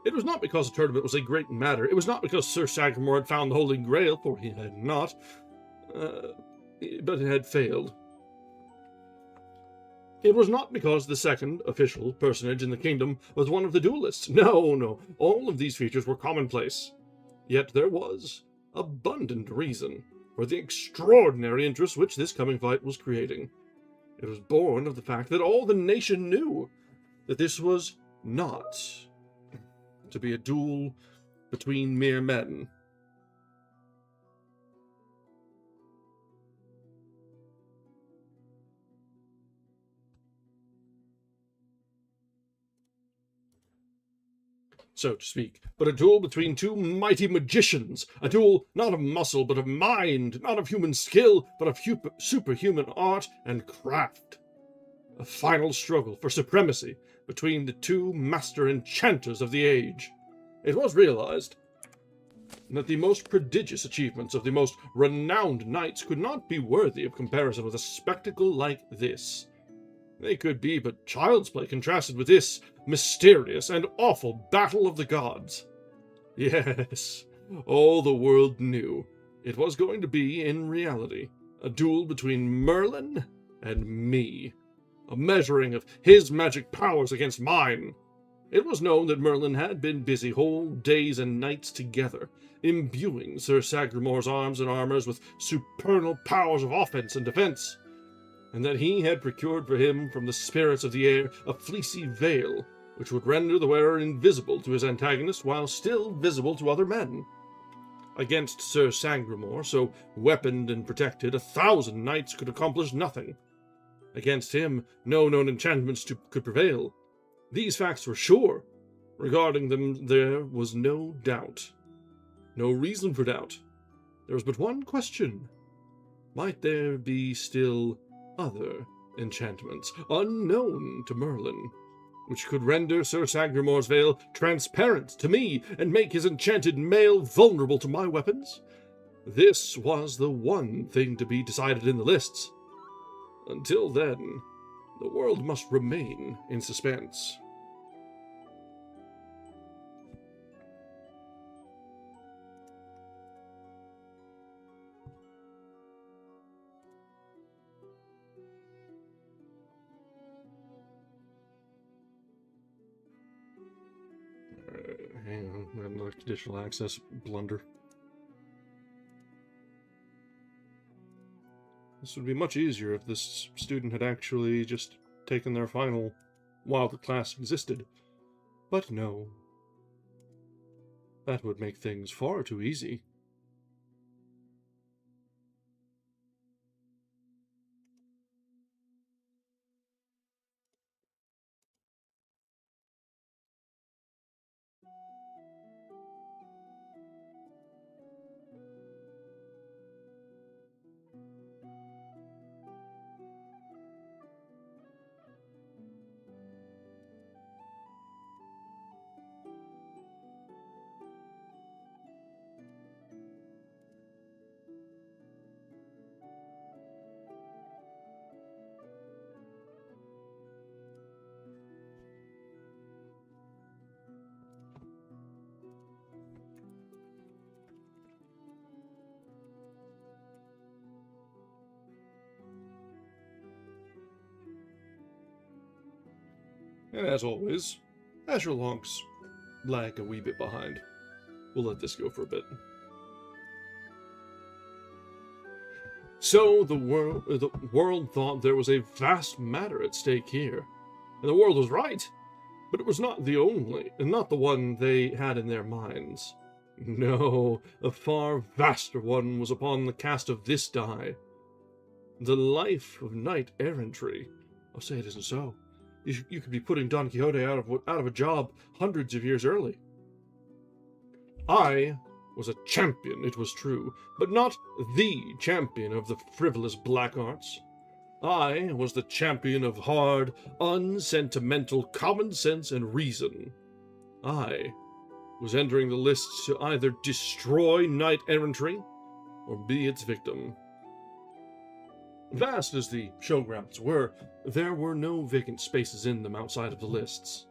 It was not because the tournament was a great matter. It was not because Sir Sagramore had found the Holy Grail, for he had not, but it had failed. It was not because the second official personage in the kingdom was one of the duelists. No, all of these features were commonplace. Yet there was abundant reason for the extraordinary interest which this coming fight was creating. It was born of the fact that all the nation knew that this was not to be a duel between mere men. So to speak, but a duel between 2 mighty magicians, a duel not of muscle but of mind, not of human skill but of superhuman art and craft. A final struggle for supremacy between the 2 master enchanters of the age. It was realized that the most prodigious achievements of the most renowned knights could not be worthy of comparison with a spectacle like this. They could be but child's play contrasted with this mysterious and awful battle of the gods. Yes, all the world knew it was going to be, in reality, a duel between Merlin and me. A measuring of his magic powers against mine. It was known that Merlin had been busy whole days and nights together, imbuing Sir Sagramore's arms and armors with supernal powers of offense and defense, and that he had procured for him from the spirits of the air a fleecy veil, which would render the wearer invisible to his antagonist while still visible to other men. Against Sir Sagramore, so weaponed and protected, 1,000 knights could accomplish nothing. Against him, no known enchantments could prevail. These facts were sure. Regarding them, there was no doubt. No reason for doubt. There was but one question. Might there be still other enchantments, unknown to Merlin? which could render Sir Sagremore's veil transparent to me and make his enchanted mail vulnerable to my weapons. This was the one thing to be decided in the lists. Until then, the world must remain in suspense. Hang on, I have another conditional access blunder. This would be much easier if this student had actually just taken their final while the class existed. But no. That would make things far too easy. And as always, Azure Lonks lag a wee bit behind. We'll let this go for a bit. So the world thought there was a vast matter at stake here, and the world was right, but it was not the one they had in their minds. No, a far vaster one was upon the cast of this die. The life of knight-errantry. I'll say it isn't so. You could be putting Don Quixote out of a job hundreds of years early. I was a champion, it was true, but not the champion of the frivolous black arts. I was the champion of hard, unsentimental common sense and reason. I was entering the lists to either destroy knight-errantry or be its victim. Vast as the showgrounds were, there were no vacant spaces in them outside of the lists.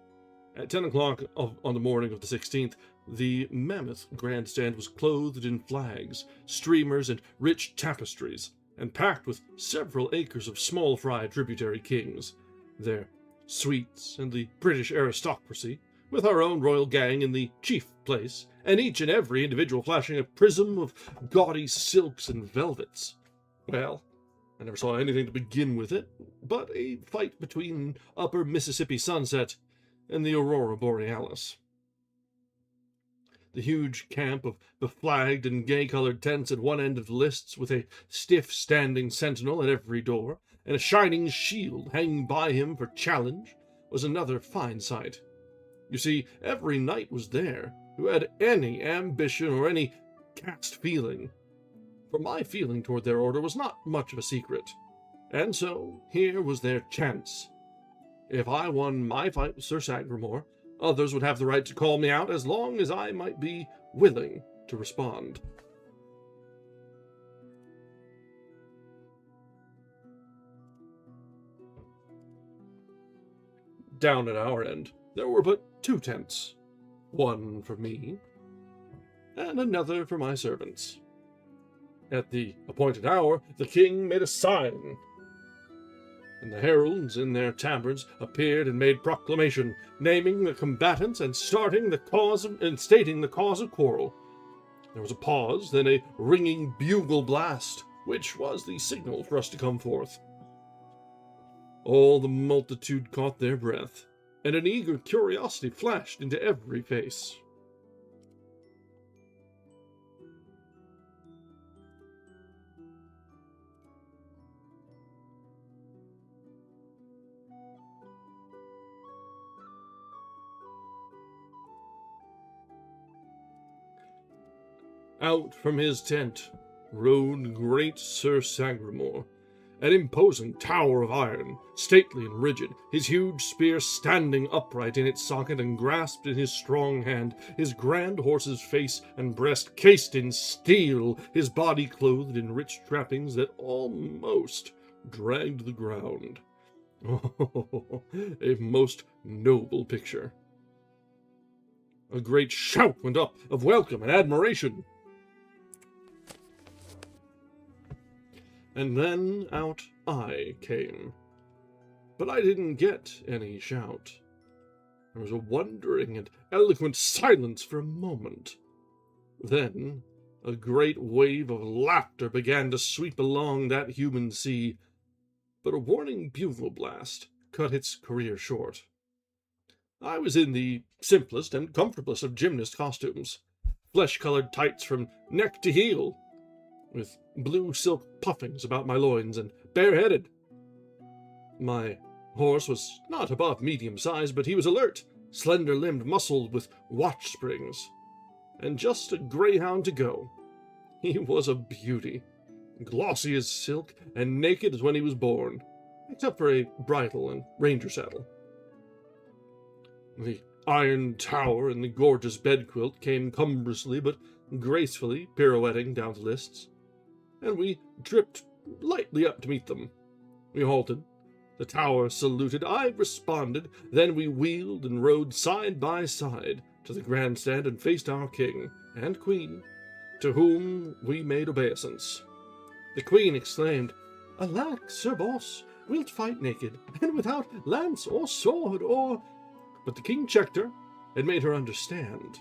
At 10 o'clock on the morning of the 16th, the mammoth grandstand was clothed in flags, streamers, and rich tapestries, and packed with several acres of small fry tributary kings, their suites, and the British aristocracy, with our own royal gang in the chief place, and each and every individual flashing a prism of gaudy silks and velvets. Well, I never saw anything to begin with it, but a fight between upper Mississippi Sunset and the Aurora Borealis. The huge camp of beflagged and gay-colored tents at one end of the lists, with a stiff standing sentinel at every door, and a shining shield hanging by him for challenge, was another fine sight. You see, every knight was there who had any ambition or any caste feeling. For my feeling toward their order was not much of a secret, and so here was their chance. If I won my fight with Sir Sagremore, others would have the right to call me out as long as I might be willing to respond. Down at our end, there were but 2 tents, one for me, and another for my servants. At the appointed hour, the king made a sign, and the heralds in their tabards appeared and made proclamation, naming the combatants and stating the cause of quarrel. There was a pause, then a ringing bugle blast, which was the signal for us to come forth. All the multitude caught their breath, and an eager curiosity flashed into every face. Out from his tent rode great Sir Sagremore, an imposing tower of iron, stately and rigid, his huge spear standing upright in its socket and grasped in his strong hand, his grand horse's face and breast cased in steel, his body clothed in rich trappings that almost dragged the ground. Oh, a most noble picture. A great shout went up of welcome and admiration. And then out I came. But I didn't get any shout. There was a wondering and eloquent silence for a moment. Then a great wave of laughter began to sweep along that human sea, but a warning bugle blast cut its career short. I was in the simplest and comfortablest of gymnast costumes, flesh-colored tights from neck to heel, with blue silk puffings about my loins, and bareheaded. My horse was not above medium size, but he was alert, slender-limbed, muscled with watch springs, and just a greyhound to go. He was a beauty, glossy as silk, and naked as when he was born, except for a bridle and ranger saddle. The iron tower and the gorgeous bedquilt came cumbrously but gracefully pirouetting down the lists, and we tripped lightly up to meet them. We halted. The tower saluted. I responded. Then we wheeled and rode side by side to the grandstand and faced our king and queen, to whom we made obeisance. The queen exclaimed, "Alack, Sir Boss, wilt fight naked, and without lance or sword or—" But the king checked her and made her understand,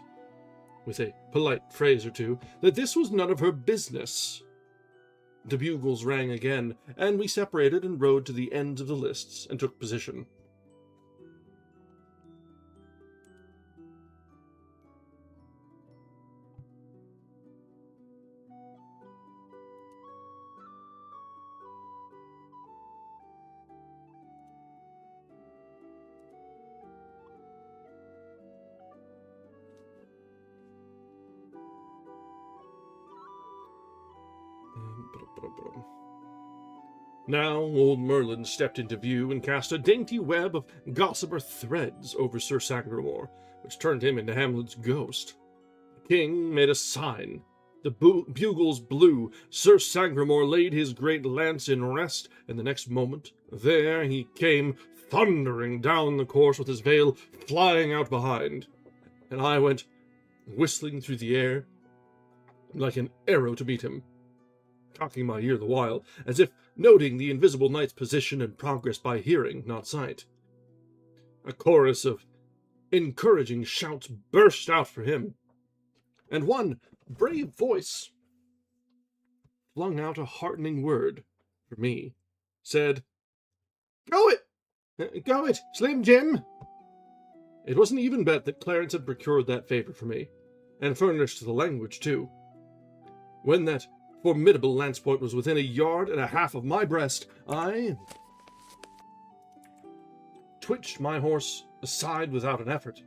with a polite phrase or two, that this was none of her business. The bugles rang again, and we separated and rode to the ends of the lists and took position. Now old Merlin stepped into view and cast a dainty web of gossamer threads over Sir Sagramore, which turned him into Hamlet's ghost. The king made a sign. The bugles blew. Sir Sagramore laid his great lance in rest, and the next moment there he came, thundering down the course with his veil flying out behind. And I went whistling through the air like an arrow to meet him, cocking my ear the while, as if noting the invisible knight's position and progress by hearing, not sight. A chorus of encouraging shouts burst out for him, and one brave voice flung out a heartening word for me, said, "Go it! Go it, Slim Jim!" It was an even bet that Clarence had procured that favor for me, and furnished the language, too. When that formidable lance point was within 1.5 yards of my breast, I twitched my horse aside without an effort,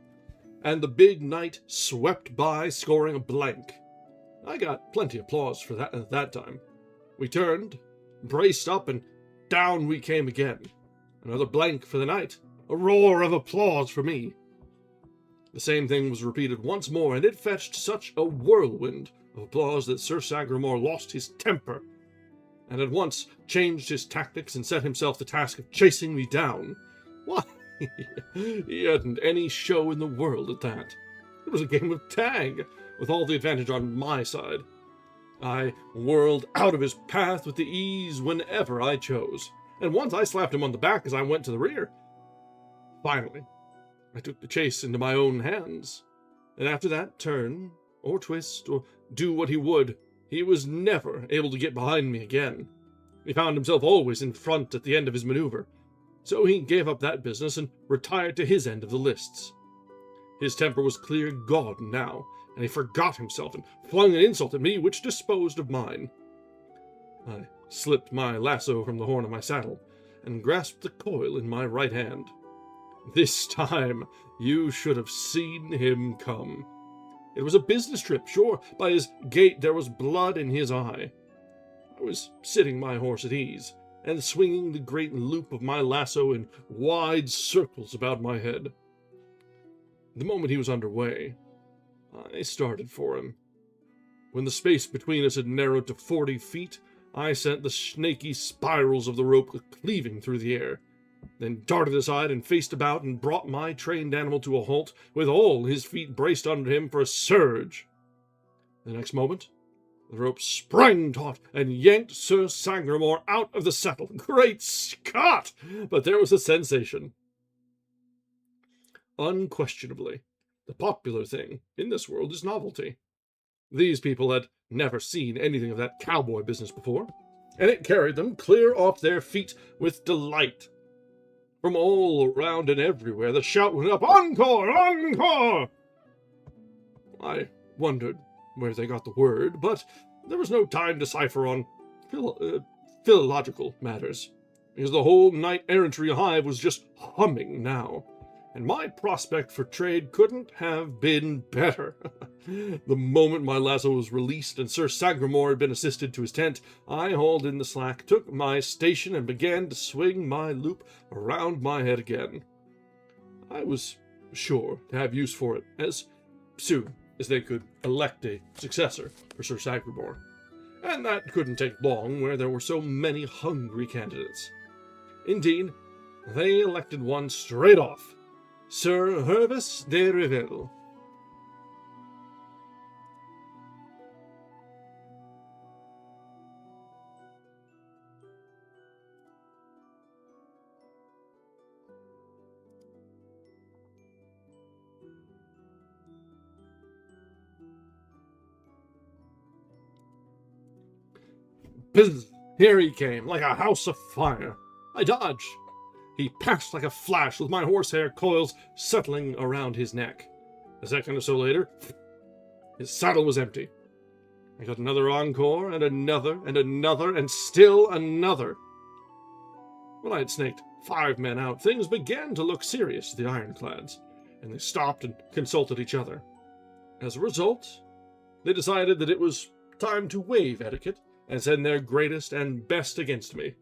and the big knight swept by, scoring a blank. I got plenty of applause for that at that time. We turned, braced up, and down we came again. Another blank for the knight, a roar of applause for me. The same thing was repeated once more, and it fetched such a whirlwind of applause that Sir Sagramore lost his temper, and at once changed his tactics and set himself the task of chasing me down. Why, he hadn't any show in the world at that. It was a game of tag, with all the advantage on my side. I whirled out of his path with the ease whenever I chose, and once I slapped him on the back as I went to the rear. Finally, I took the chase into my own hands, and after that, turn, or twist, or do what he would, he was never able to get behind me again. He found himself always in front at the end of his maneuver, so he gave up that business and retired to his end of the lists. His temper was clear gone now, and he forgot himself and flung an insult at me which disposed of mine. I slipped my lasso from the horn of my saddle, and grasped the coil in my right hand. This time you should have seen him come. It was a business trip, sure. By his gait there was blood in his eye. I was sitting my horse at ease, and swinging the great loop of my lasso in wide circles about my head. The moment he was underway, I started for him. When the space between us had narrowed to 40 feet, I sent the snaky spirals of the rope cleaving through the air, then darted aside and faced about and brought my trained animal to a halt with all his feet braced under him for a surge. The next moment, the rope sprang taut and yanked Sir Sagramore out of the saddle. Great Scott! But there was a sensation. Unquestionably, the popular thing in this world is novelty. These people had never seen anything of that cowboy business before, and it carried them clear off their feet with delight. From all around and everywhere, the shout went up, "Encore! Encore!" I wondered where they got the word, but there was no time to cipher on philological matters, because the whole knight-errantry hive was just humming now, and my prospect for trade couldn't have been better. The moment my lasso was released and Sir Sagramore had been assisted to his tent, I hauled in the slack, took my station, and began to swing my loop around my head again. I was sure to have use for it as soon as they could elect a successor for Sir Sagramore, and that couldn't take long where there were so many hungry candidates. Indeed, they elected one straight off, Sir Hervis de Reville. Bzz! Here he came, like a house of fire. I dodged. He passed like a flash, with my horsehair coils settling around his neck. A second or so later, his saddle was empty. I got another encore, and another, and another, and still another. When I had snaked 5 men out, things began to look serious to the ironclads, and they stopped and consulted each other. As a result, they decided that it was time to waive etiquette and send their greatest and best against me.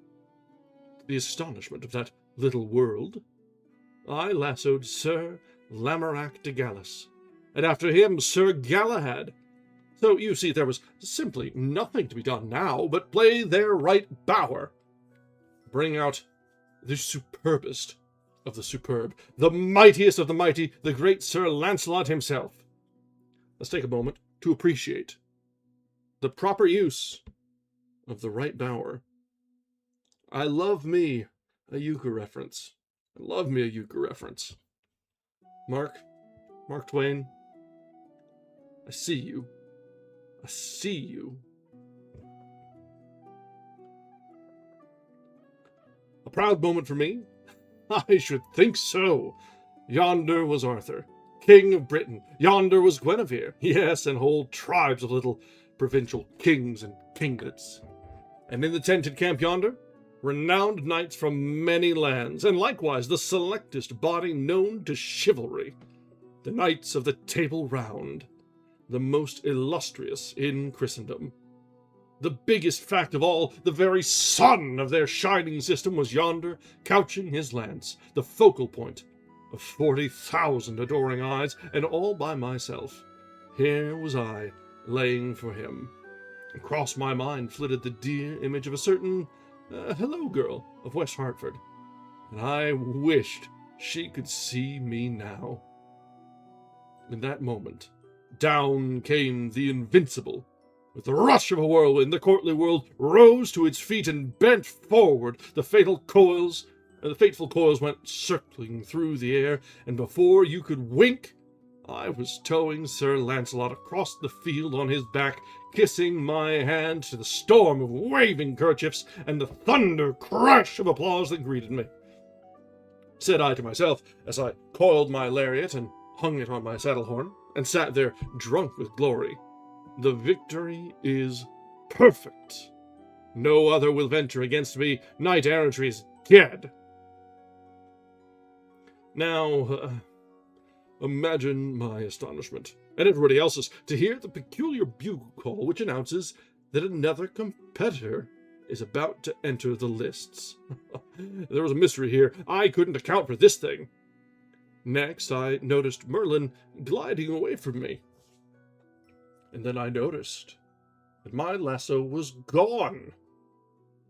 To the astonishment of that little world, I lassoed Sir Lamorac de Gallis, and after him Sir Galahad. So you see there was simply nothing to be done now but play their right bower. Bring out the superbest of the superb, the mightiest of the mighty, the great Sir Lancelot himself. Let's take a moment to appreciate the proper use of the right bower. I love me a euchre reference. I love me a euchre reference. Mark Twain, I see you. I see you. A proud moment for me? I should think so. Yonder was Arthur, King of Britain. Yonder was Guinevere. Yes, and whole tribes of little provincial kings and kinglets. And in the tented camp yonder, renowned knights from many lands, and likewise the selectest body known to chivalry, the Knights of the Table Round, the most illustrious in Christendom. The biggest fact of all, the very sun of their shining system was yonder, couching his lance, the focal point of 40,000 adoring eyes, and all by myself. Here was I, laying for him. Across my mind flitted the dear image of a certain hello girl of West Hartford, and I wished she could see me now. In that moment, down came the Invincible. With the rush of a whirlwind, the courtly world rose to its feet and bent forward. The fateful coils went circling through the air, and before you could wink, I was towing Sir Lancelot across the field on his back, kissing my hand to the storm of waving kerchiefs and the thunder crash of applause that greeted me. Said I to myself, as I coiled my lariat and hung it on my saddle horn, and sat there drunk with glory, the victory is perfect. No other will venture against me. Knight-errantry is dead. Now, imagine my astonishment, and everybody else's, to hear the peculiar bugle call which announces that another competitor is about to enter the lists. There was a mystery here. I couldn't account for this thing. Next, I noticed Merlin gliding away from me. And then I noticed that my lasso was gone.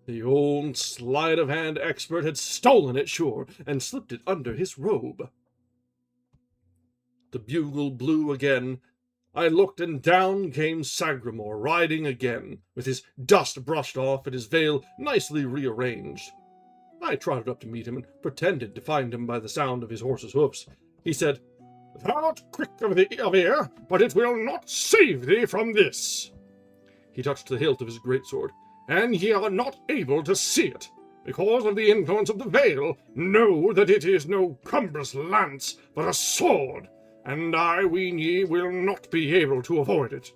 The old sleight-of-hand expert had stolen it, sure, and slipped it under his robe. The bugle blew again. I looked, and down came Sagramore, riding again, with his dust brushed off and his veil nicely rearranged. I trotted up to meet him and pretended to find him by the sound of his horse's hoofs. He said, "Thou art quick of ear, but it will not save thee from this." He touched the hilt of his greatsword. "And ye are not able to see it, because of the influence of the veil. Know that it is no cumbrous lance, but a sword, and I ween ye will not be able to avoid it."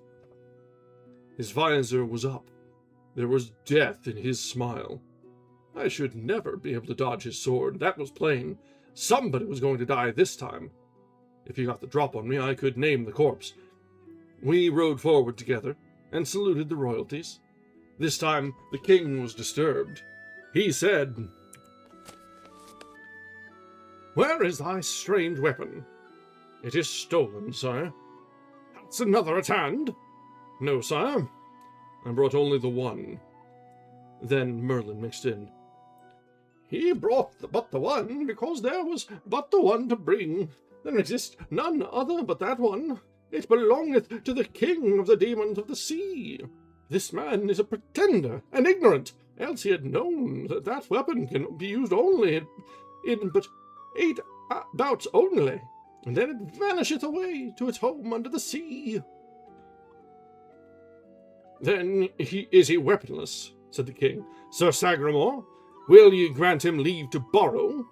His visor was up. There was death in his smile. I should never be able to dodge his sword, that was plain. Somebody was going to die this time. If he got the drop on me, I could name the corpse. We rode forward together, and saluted the royalties. This time, the king was disturbed. He said, "Where is thy strange weapon?" "It is stolen, sire." "Hast another at hand?" "No, sire. I brought only the one." Then Merlin mixed in. "He brought but the one, because there was but the one to bring. There exists none other but that one. It belongeth to the king of the demons of the sea. This man is a pretender, and ignorant, else he had known that that weapon can be used only in but 8 bouts only, and then it vanisheth away to its home under the sea." "Then is he weaponless," said the king. "Sir Sagramore, will ye grant him leave to borrow?"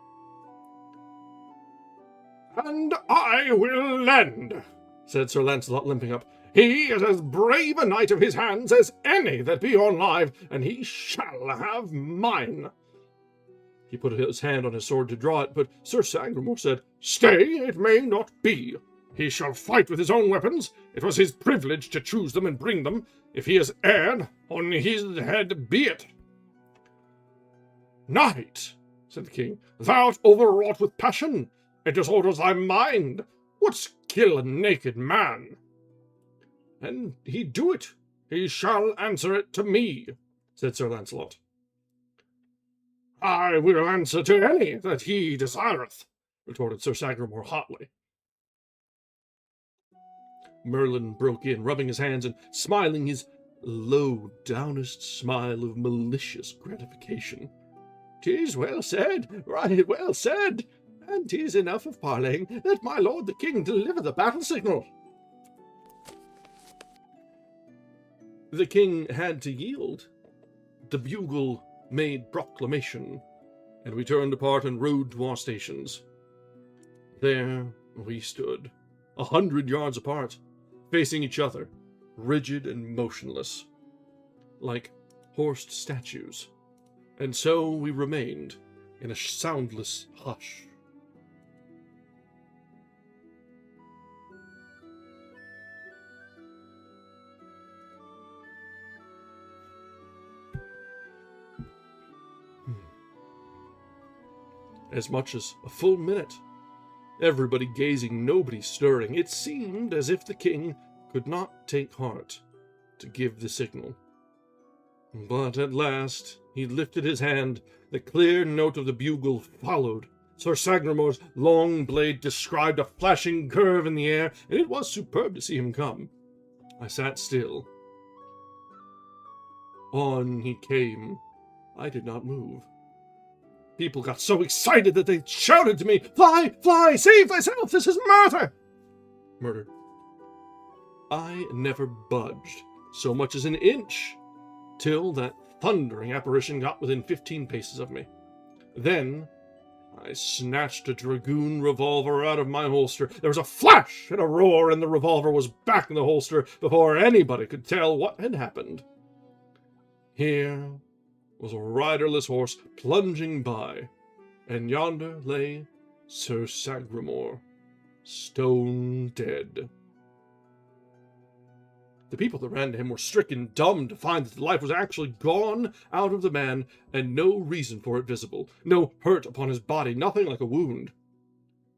"And I will lend," said Sir Launcelot, limping up. "He is as brave a knight of his hands as any that be on live, and he shall have mine." He put his hand on his sword to draw it, but Sir Sagramore said, "Stay, it may not be. He shall fight with his own weapons. It was his privilege to choose them and bring them. If he has erred, on his head be it." "Knight," said the king, "thou art overwrought with passion. It disorders thy mind. Wouldst kill a naked man?" "And he do it. He shall answer it to me," said Sir Launcelot. "I will answer to any that he desireth," retorted Sir Sagramore hotly. Merlin broke in, rubbing his hands and smiling his low, downest smile of malicious gratification. "'Tis well said, right well said, and 'tis enough of parleying. Let my lord the king deliver the battle signal." The king had to yield. The bugle made proclamation, and we turned apart and rode to our stations. There we stood, 100 yards apart, facing each other, rigid and motionless, like horsed statues. And so we remained in a soundless hush. As much as a full minute. Everybody gazing, nobody stirring. It seemed as if the king could not take heart to give the signal. But at last he lifted his hand. The clear note of the bugle followed. Sir Sagramore's long blade described a flashing curve in the air, and it was superb to see him come. I sat still. On he came. I did not move. People got so excited that they shouted to me, "Fly, fly, save thyself, this is murder!" Murder. I never budged so much as an inch, till that thundering apparition got within 15 paces of me. Then I snatched a dragoon revolver out of my holster. There was a flash and a roar, and the revolver was back in the holster before anybody could tell what had happened. Here was a riderless horse plunging by, and yonder lay Sir Sagramore, stone dead. The people that ran to him were stricken dumb to find that the life was actually gone out of the man, and no reason for it visible, no hurt upon his body, nothing like a wound.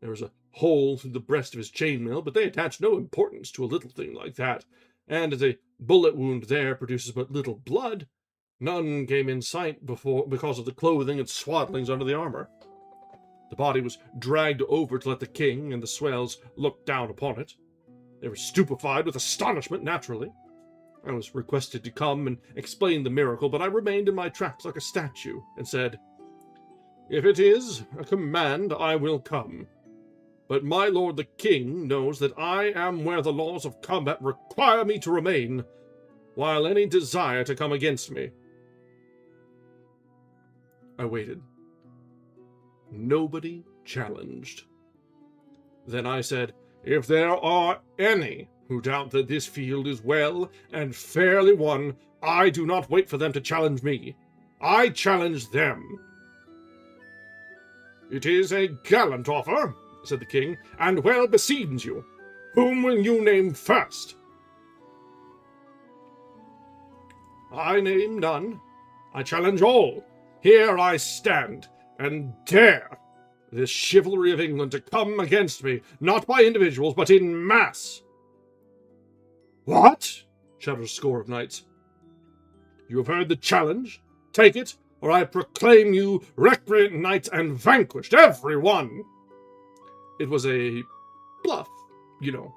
There was a hole through the breast of his chainmail, but they attached no importance to a little thing like that, and as a bullet wound there produces but little blood, none came in sight because of the clothing and swaddlings under the armor. The body was dragged over to let the king and the swells look down upon it. They were stupefied with astonishment, naturally. I was requested to come and explain the miracle, but I remained in my tracks like a statue, and said, "If it is a command, I will come. But my lord the king knows that I am where the laws of combat require me to remain, while any desire to come against me." I waited. Nobody challenged. Then I said, "If there are any who doubt that this field is well and fairly won, I do not wait for them to challenge me. I challenge them." "It is a gallant offer," said the king, "and well beseems you. Whom will you name first?" "I name none. I challenge all. Here I stand, and dare this chivalry of England to come against me, not by individuals, but in mass." "What?" shouted a score of knights. "You have heard the challenge. Take it, or I proclaim you recreant knights and vanquished, every one." It was a bluff, you know.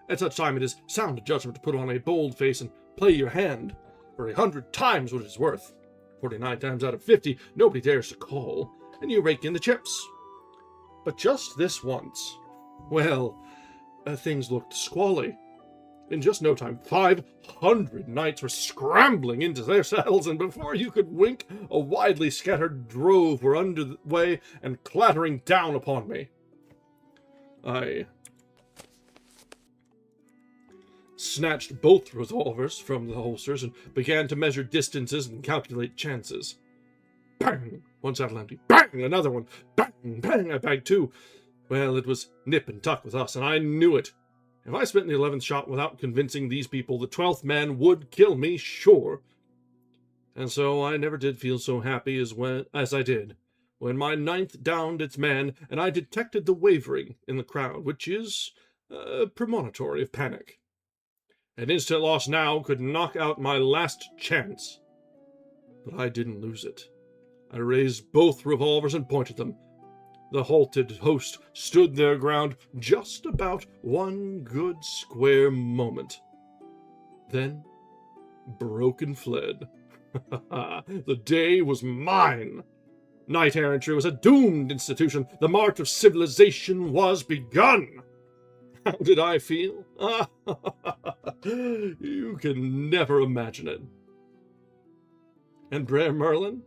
At such time it is sound judgment to put on a bold face and play your hand for 100 times what it is worth. 49 times out of 50, nobody dares to call, and you rake in the chips. But just this once, well, things looked squally. In just no time, 500 knights were scrambling into their saddles, and before you could wink, a widely scattered drove were under way and clattering down upon me. I snatched both revolvers from the holsters and began to measure distances and calculate chances. Bang! One saddle empty. Bang! Another one. Bang! Bang! I bagged two. Well, it was nip and tuck with us, and I knew it. If I spent the 11th shot without convincing these people, the 12th man would kill me, sure. And so I never did feel so happy as I did when my 9th downed its man, and I detected the wavering in the crowd, which is premonitory of panic. An instant loss now could knock out my last chance. But I didn't lose it. I raised both revolvers and pointed them. The halted host stood their ground just about one good square moment. Then broke and fled. The day was mine. Knight-errantry was a doomed institution. The march of civilization was begun. How did I feel? You can never imagine it. And Brer Merlin?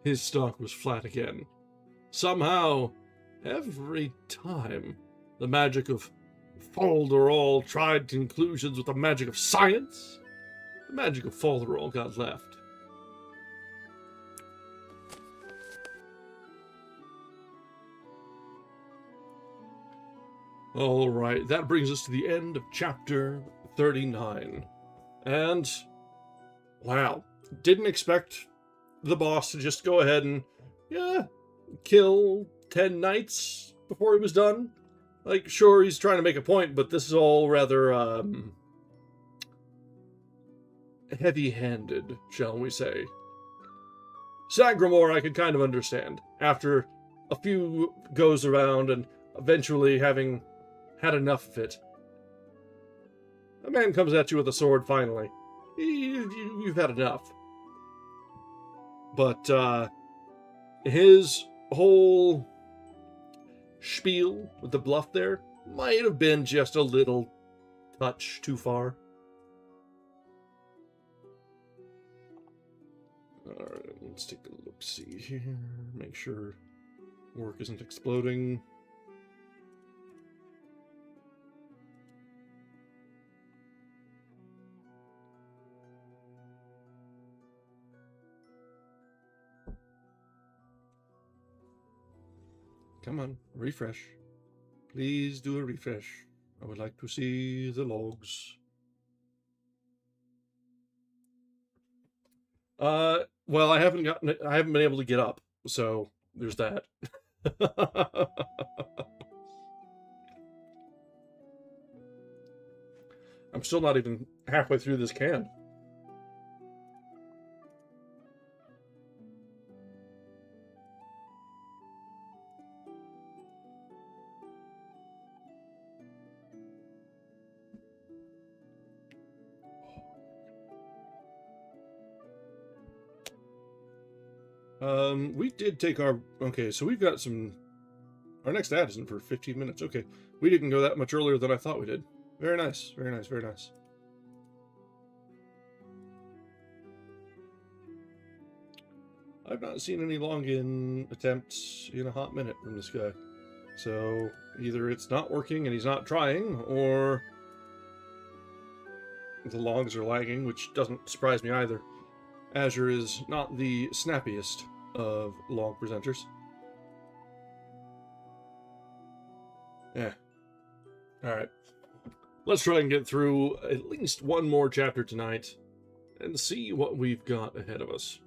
His stock was flat again. Somehow, every time, the magic of Folderol tried conclusions with the magic of science, the magic of Folderol got left. All right, that brings us to the end of chapter 39. And, wow, didn't expect the boss to just go ahead and, kill 10 knights before he was done. Like, sure, he's trying to make a point, but this is all rather, heavy-handed, shall we say. Sagramore I could kind of understand. After a few goes around and eventually having had enough of it. A man comes at you with a sword finally. You've had enough. But, his whole spiel with the bluff there might have been just a little touch too far. Alright, let's take a look-see here. Make sure work isn't exploding. Come on, refresh. Please do a refresh. I would like to see the logs. Well, I haven't been able to get up, so there's that. I'm still not even halfway through this can. We did take our... Okay, so we've got some... Our next ad isn't for 15 minutes. Okay, we didn't go that much earlier than I thought we did. Very nice, very nice, very nice. I've not seen any login attempts in a hot minute from this guy. So, either it's not working and he's not trying, or the logs are lagging, which doesn't surprise me either. Azure is not the snappiest of log presenters. Yeah. Alright. Let's try and get through at least one more chapter tonight and see what we've got ahead of us.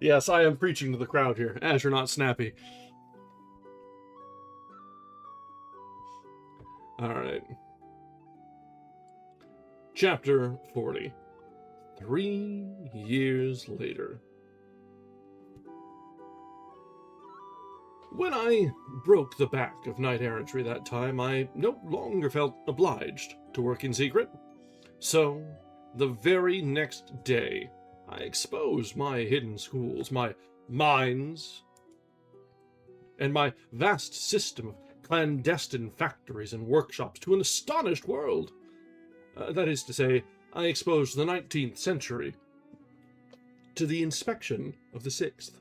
Yes, I am preaching to the crowd here. Azure not snappy. Alright. Chapter 40. 3 years later. When I broke the back of knight-errantry that time, I no longer felt obliged to work in secret. So, the very next day, I exposed my hidden schools, my mines, and my vast system of clandestine factories and workshops to an astonished world. That is to say, I exposed the 19th century to the inspection of the 6th.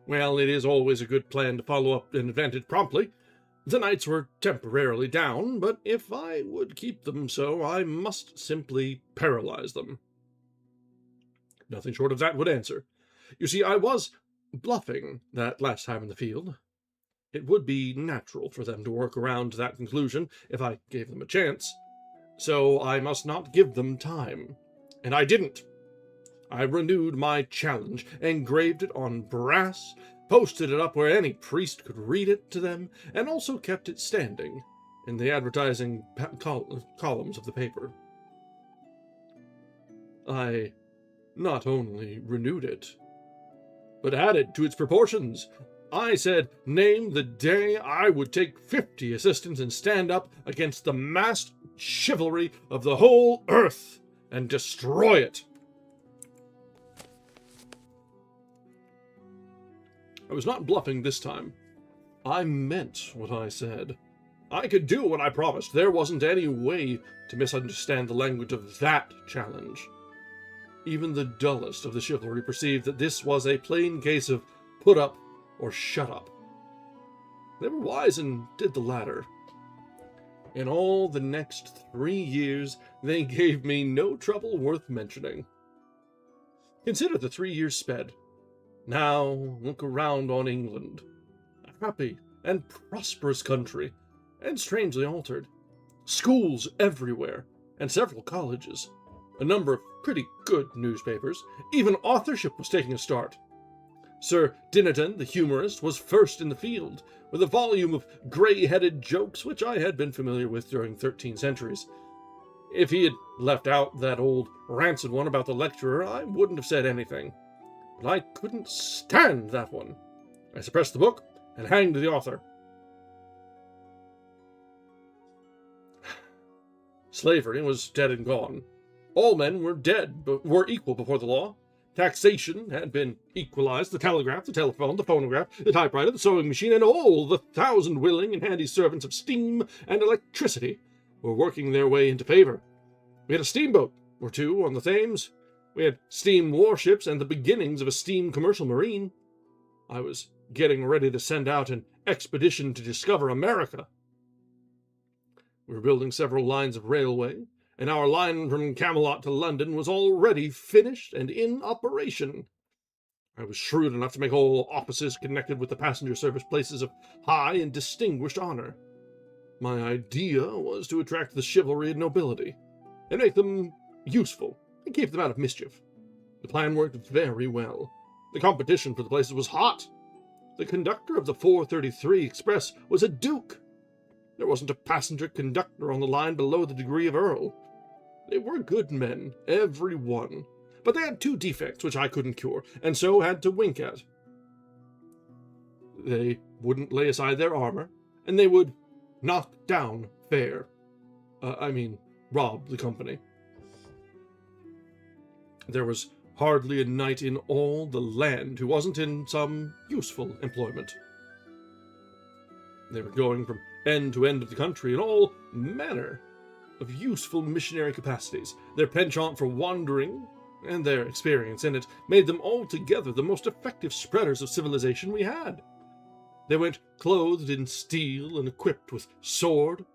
Well, it is always a good plan to follow up an advantage promptly. The knights were temporarily down, but if I would keep them so, I must simply paralyze them. Nothing short of that would answer. You see, I was bluffing that last time in the field. It would be natural for them to work around to that conclusion if I gave them a chance. So I must not give them time. And I didn't. I renewed my challenge, engraved it on brass, posted it up where any priest could read it to them, and also kept it standing in the advertising columns of the paper. I not only renewed it, but added to its proportions. I said, name the day I would take 50 assistants and stand up against the massed chivalry of the whole earth and destroy it. I was not bluffing this time. I meant what I said. I could do what I promised. There wasn't any way to misunderstand the language of that challenge. Even the dullest of the chivalry perceived that this was a plain case of put up or shut up. They were wise and did the latter. In all the next 3 years, they gave me no trouble worth mentioning. Consider the 3 years sped. Now look around on England, a happy and prosperous country, and strangely altered. Schools everywhere, and several colleges. A number of pretty good newspapers. Even authorship was taking a start. Sir Dinnerton, the humorist, was first in the field, with a volume of grey-headed jokes which I had been familiar with during 13 centuries. If he had left out that old rancid one about the lecturer, I wouldn't have said anything. But I couldn't stand that one. I suppressed the book and hanged the author. Slavery was dead and gone. All men were dead, but were equal before the law. Taxation had been equalized. The telegraph, the telephone, the phonograph, the typewriter, the sewing machine, and all the 1,000 willing and handy servants of steam and electricity were working their way into favor. We had a steamboat or two on the Thames. We had steam warships and the beginnings of a steam commercial marine. I was getting ready to send out an expedition to discover America. We were building several lines of railway, and our line from Camelot to London was already finished and in operation. I was shrewd enough to make all offices connected with the passenger service places of high and distinguished honor. My idea was to attract the chivalry and nobility, and make them useful, and keep them out of mischief. The plan worked very well. The competition for the places was hot. The conductor of the 433 Express was a duke. There wasn't a passenger conductor on the line below the degree of earl. They were good men, every one, but they had two defects which I couldn't cure, and so had to wink at. They wouldn't lay aside their armor, and they would knock down fare. Rob the company. There was hardly a knight in all the land who wasn't in some useful employment. They were going from end to end of the country in all manner of useful missionary capacities. Their penchant for wandering and their experience in it made them altogether the most effective spreaders of civilization we had. They went clothed in steel and equipped with sword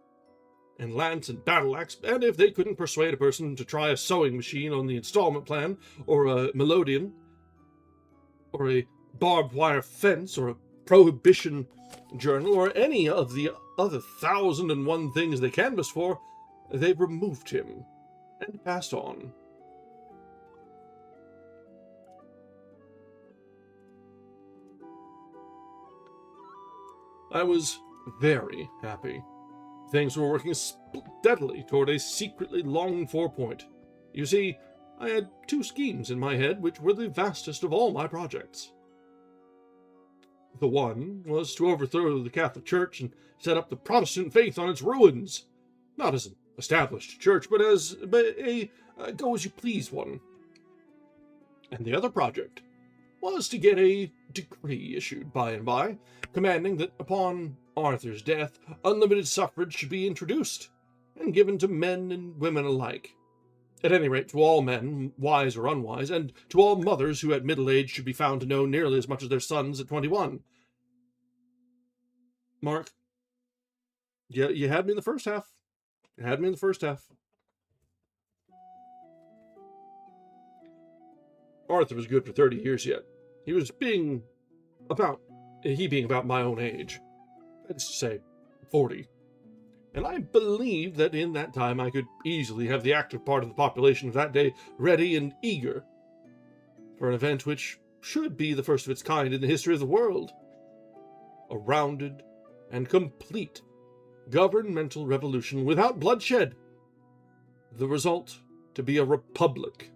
and lance and battle-axe, and if they couldn't persuade a person to try a sewing machine on the installment plan, or a melodeon, or a barbed wire fence, or a prohibition journal, or any of the other 1,001 things they canvassed for, they removed him and passed on. I was very happy. Things were working steadily toward a secretly longed-for point. You see, I had two schemes in my head which were the vastest of all my projects. The one was to overthrow the Catholic Church and set up the Protestant faith on its ruins, not as an established church, but as a go-as-you-please one. And the other project was to get a decree issued by and by, commanding that upon Arthur's death, unlimited suffrage should be introduced, and given to men and women alike. At any rate, to all men, wise or unwise, and to all mothers who at middle age should be found to know nearly as much as their sons at 21. Mark, you had me in the first half. You had me in the first half. Arthur was good for 30 years yet. He being about my own age. That's to say, 40. And I believe that in that time I could easily have the active part of the population of that day ready and eager for an event which should be the first of its kind in the history of the world. A rounded and complete governmental revolution without bloodshed. The result to be a republic.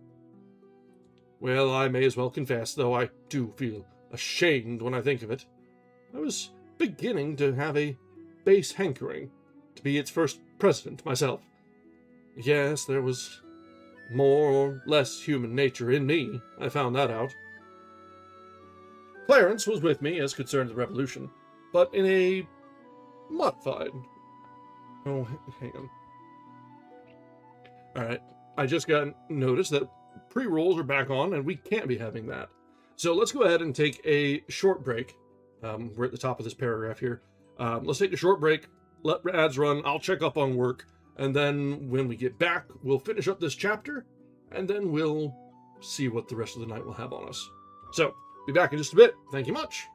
Well, I may as well confess, though I do feel ashamed when I think of it, I was beginning to have a base hankering to be its first president myself. Yes, there was more or less human nature in me, I found that out. Clarence was with me as concerned the revolution, but in a modified... Oh, hang on. Alright, I just got notice that pre-rolls are back on, and we can't be having that. So let's go ahead and take a short break. We're at the top of this paragraph here. Let's take a short break, let ads run, I'll check up on work, and then when we get back, we'll finish up this chapter, and then we'll see what the rest of the night will have on us. So, be back in just a bit. Thank you much.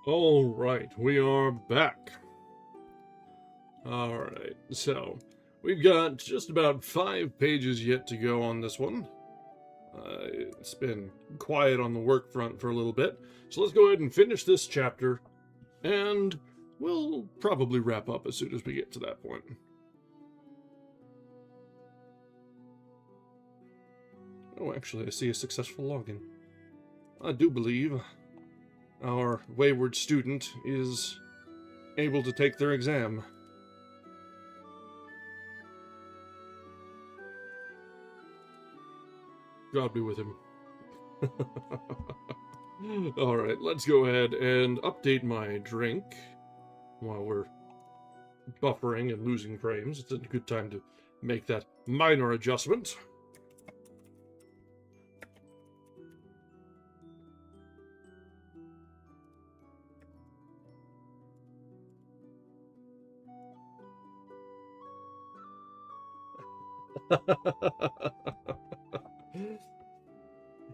All right, we are back. All right, so we've got just about 5 pages yet to go on this one. It's been quiet on the work front for a little bit, so let's go ahead and finish this chapter, and we'll probably wrap up as soon as we get to that point. Oh, actually, I see a successful login. I do believe our wayward student is able to take their exam. God be with him. Alright, let's go ahead and update my drink while we're buffering and losing frames. It's a good time to make that minor adjustment.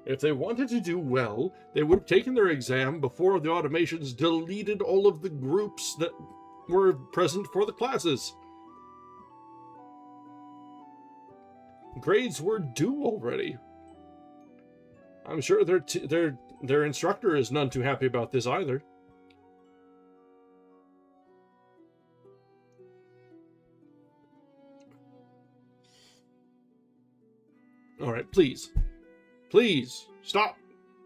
If they wanted to do well, they would have taken their exam before the automations deleted all of the groups that were present for the classes. Grades were due already. I'm sure their instructor is none too happy about this either. All right, please. Please, stop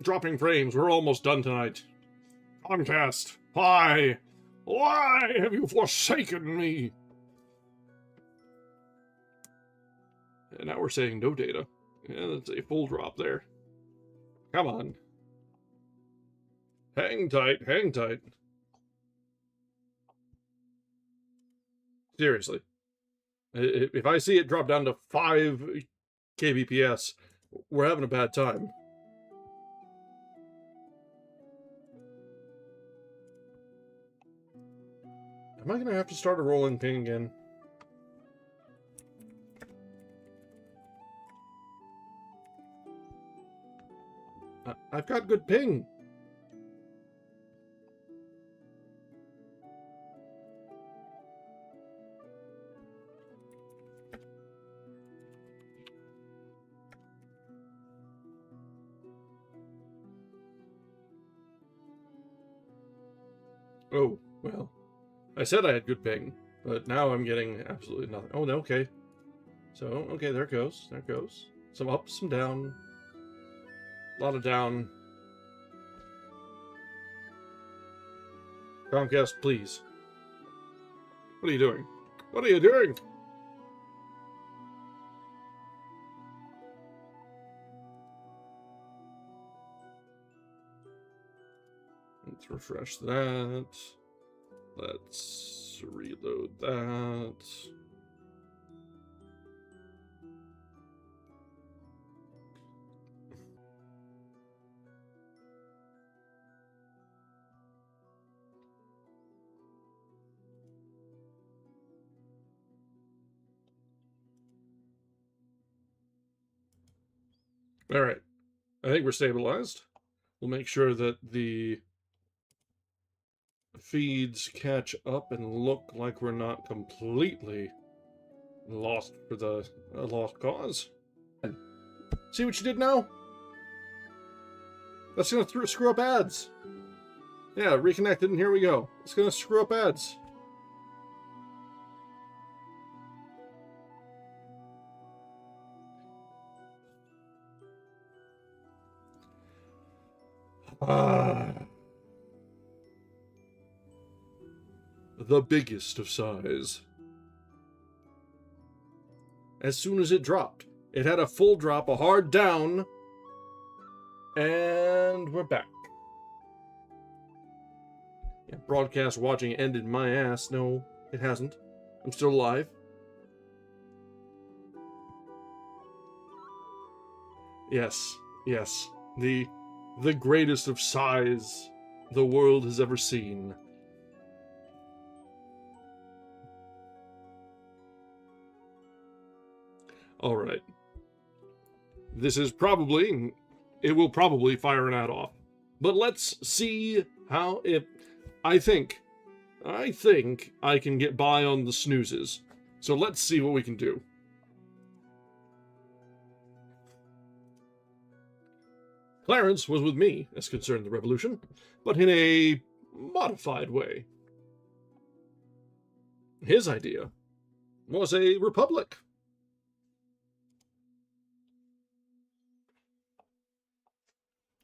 dropping frames. We're almost done tonight. Contest, why? Why have you forsaken me? And now we're saying no data. Yeah, that's a full drop there. Come on. Hang tight, hang tight. Seriously. If I see it drop down to 5 kbps, we're having a bad time. Am I going to have to start a rolling ping again? I've got good ping. Oh, well, I said I had good ping, but now I'm getting absolutely nothing. Oh, no, okay. So, okay, there it goes. There it goes. Some up, some down. A lot of down. Comcast, please. What are you doing? What are you doing? Let's refresh that. Let's reload that. All right. I think we're stabilized. We'll make sure that the feeds catch up and look like we're not completely lost for the lost cause. See what you did now? That's gonna screw up ads. Yeah, reconnected, and here we go. It's gonna screw up ads. The biggest of sighs. As soon as it dropped, it had a full drop, a hard down, and we're back. Yeah, broadcast watching ended my ass. No, it hasn't. I'm still alive. Yes, yes. The greatest of sighs the world has ever seen. All right. This is probably, it will probably fire an ad off. But let's see how it, I think I can get by on the snoozes. So let's see what we can do. Clarence was with me as concerned the revolution, but in a modified way. His idea was a republic.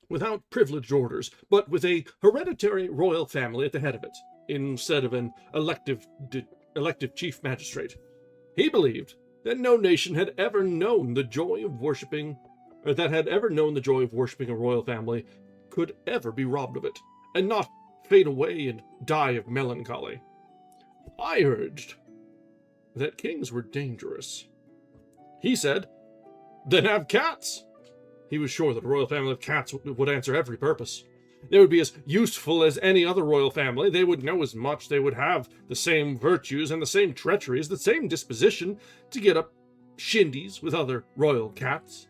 Without privileged orders, but with a hereditary royal family at the head of it, instead of an elective chief magistrate. He believed that no nation had ever known the joy of worshipping, or that had ever known the joy of worshipping a royal family could ever be robbed of it, and not fade away and die of melancholy. I urged that kings were dangerous. He said, then have cats. He was sure that a royal family of cats would answer every purpose. They would be as useful as any other royal family. They would know as much. They would have the same virtues and the same treacheries, the same disposition to get up shindies with other royal cats.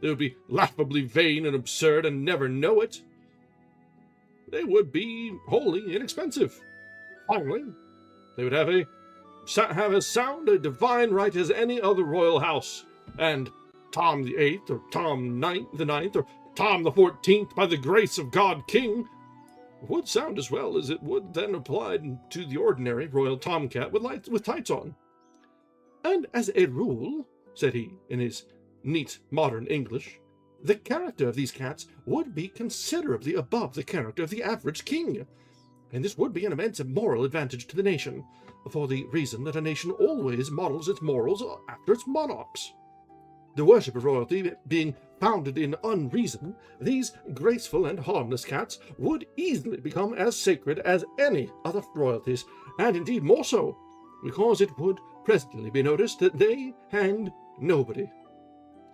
They would be laughably vain and absurd and never know it. They would be wholly inexpensive. Finally, they would have as sound a divine right as any other royal house, and Tom the 8th, or Tom the 9th, or Tom the 14th, by the grace of God King, would sound as well as it would then applied to the ordinary royal tomcat with tights on. And as a rule, said he, in his neat modern English, the character of these cats would be considerably above the character of the average king, and this would be an immense moral advantage to the nation, for the reason that a nation always models its morals after its monarchs. The worship of royalty being founded in unreason, these graceful and harmless cats would easily become as sacred as any other royalties, and indeed more so, because it would presently be noticed that they hanged nobody,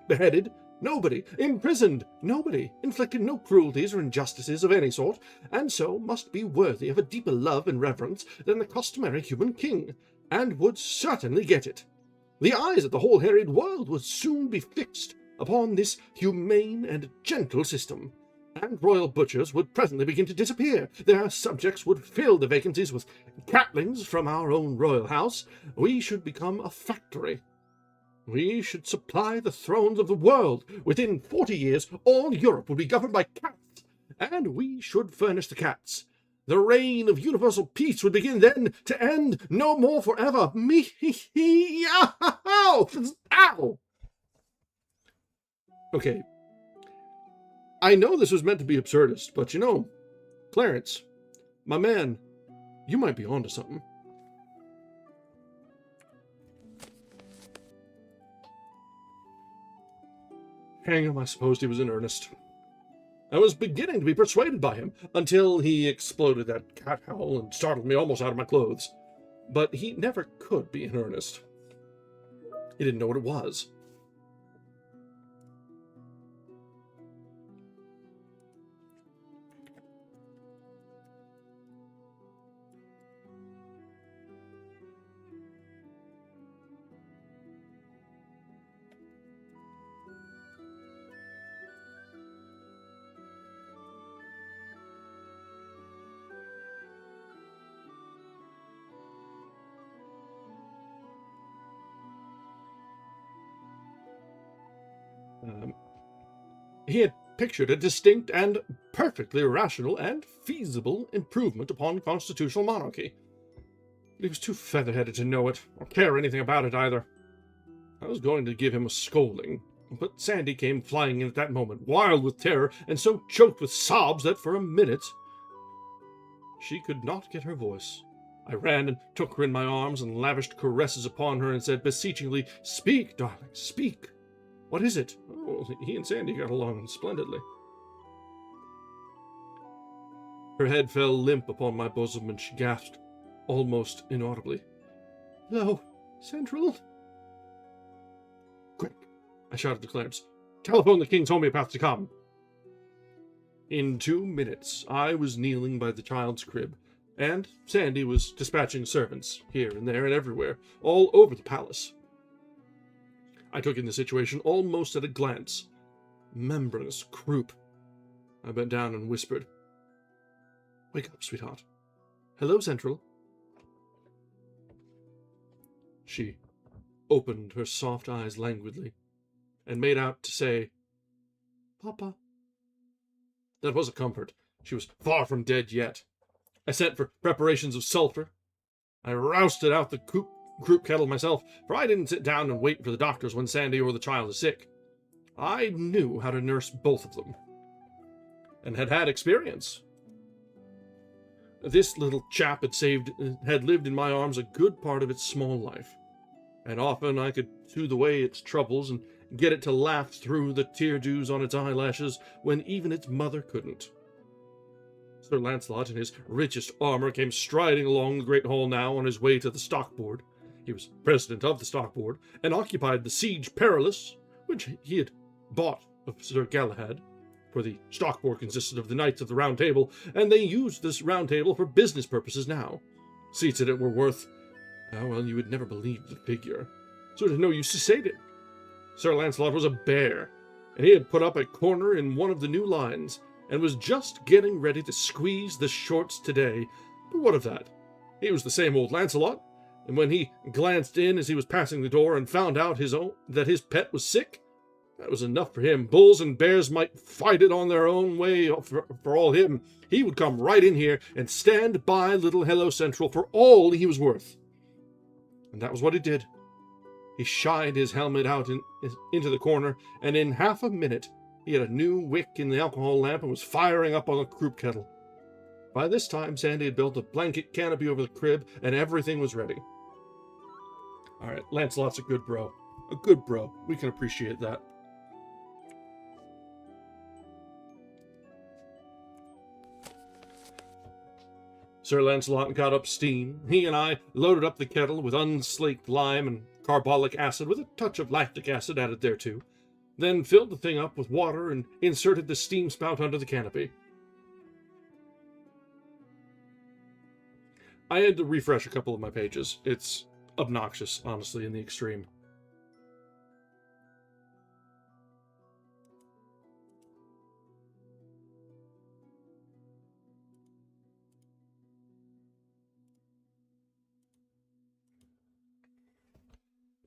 beheaded nobody, imprisoned nobody, inflicted no cruelties or injustices of any sort, and so must be worthy of a deeper love and reverence than the customary human king, and would certainly get it. The eyes of the whole harried world would soon be fixed upon this humane and gentle system, and royal butchers would presently begin to disappear. Their subjects would fill the vacancies with catlings from our own royal house. We should become a factory. We should supply the thrones of the world. Within 40 years, all Europe would be governed by cats, and we should furnish the cats. The reign of universal peace would begin then, to end no more forever. Ow! Okay. I know this was meant to be absurdist, but you know, Clarence, my man, you might be onto something. Hang him, I supposed he was in earnest. I was beginning to be persuaded by him, until he exploded that cat howl and startled me almost out of my clothes. But he never could be in earnest. He didn't know what it was. He had pictured a distinct and perfectly rational and feasible improvement upon constitutional monarchy. But he was too feather-headed to know it, or care anything about it either. I was going to give him a scolding, but Sandy came flying in at that moment, wild with terror, and so choked with sobs that for a minute she could not get her voice. I ran and took her in my arms and lavished caresses upon her and said beseechingly, "Speak, darling, speak. What is it?" Oh, he and Sandy got along splendidly. Her head fell limp upon my bosom, and she gasped, almost inaudibly, "Hello, Central?" "Quick," I shouted to Clarence. "Telephone the King's homeopath to come." In 2 minutes, I was kneeling by the child's crib, and Sandy was dispatching servants, here and there and everywhere, all over the palace. I took in the situation almost at a glance. Membranous croup. I bent down and whispered, "Wake up, sweetheart. Hello, Central. She opened her soft eyes languidly and made out to say, Papa. That was a comfort. She was far from dead yet. I sent for preparations of sulphur. I rousted out the croup kettle myself, for I didn't sit down and wait for the doctors when Sandy or the child is sick. I knew how to nurse both of them, and had had experience. This little chap had lived in my arms a good part of its small life, and often I could soothe away its troubles and get it to laugh through the tear-dews on its eyelashes when even its mother couldn't. Sir Lancelot, in his richest armor, came striding along the great hall now on his way to the stock board. He was president of the stock board, and occupied the Siege Perilous, which he had bought of Sir Galahad, for the stock board consisted of the Knights of the Round Table, and they used this round table for business purposes now. Seats in it were worth, well, you would never believe the figure, so it had no use to state it. Sir Lancelot was a bear, and he had put up a corner in one of the new lines, and was just getting ready to squeeze the shorts today. But what of that? He was the same old Lancelot, and when he glanced in as he was passing the door and found out that his pet was sick, that was enough for him. Bulls and bears might fight it on their own way for all him. He would come right in here and stand by little Hello Central for all he was worth. And that was what he did. He shied his helmet out into the corner, and in half a minute he had a new wick in the alcohol lamp and was firing up on the croup kettle. By this time, Sandy had built a blanket canopy over the crib, and everything was ready. All right, Lancelot's a good bro. A good bro. We can appreciate that. Sir Lancelot got up steam. He and I loaded up the kettle with unslaked lime and carbolic acid with a touch of lactic acid added thereto, then filled the thing up with water and inserted the steam spout under the canopy. I had to refresh a couple of my pages. It's obnoxious, honestly, in the extreme.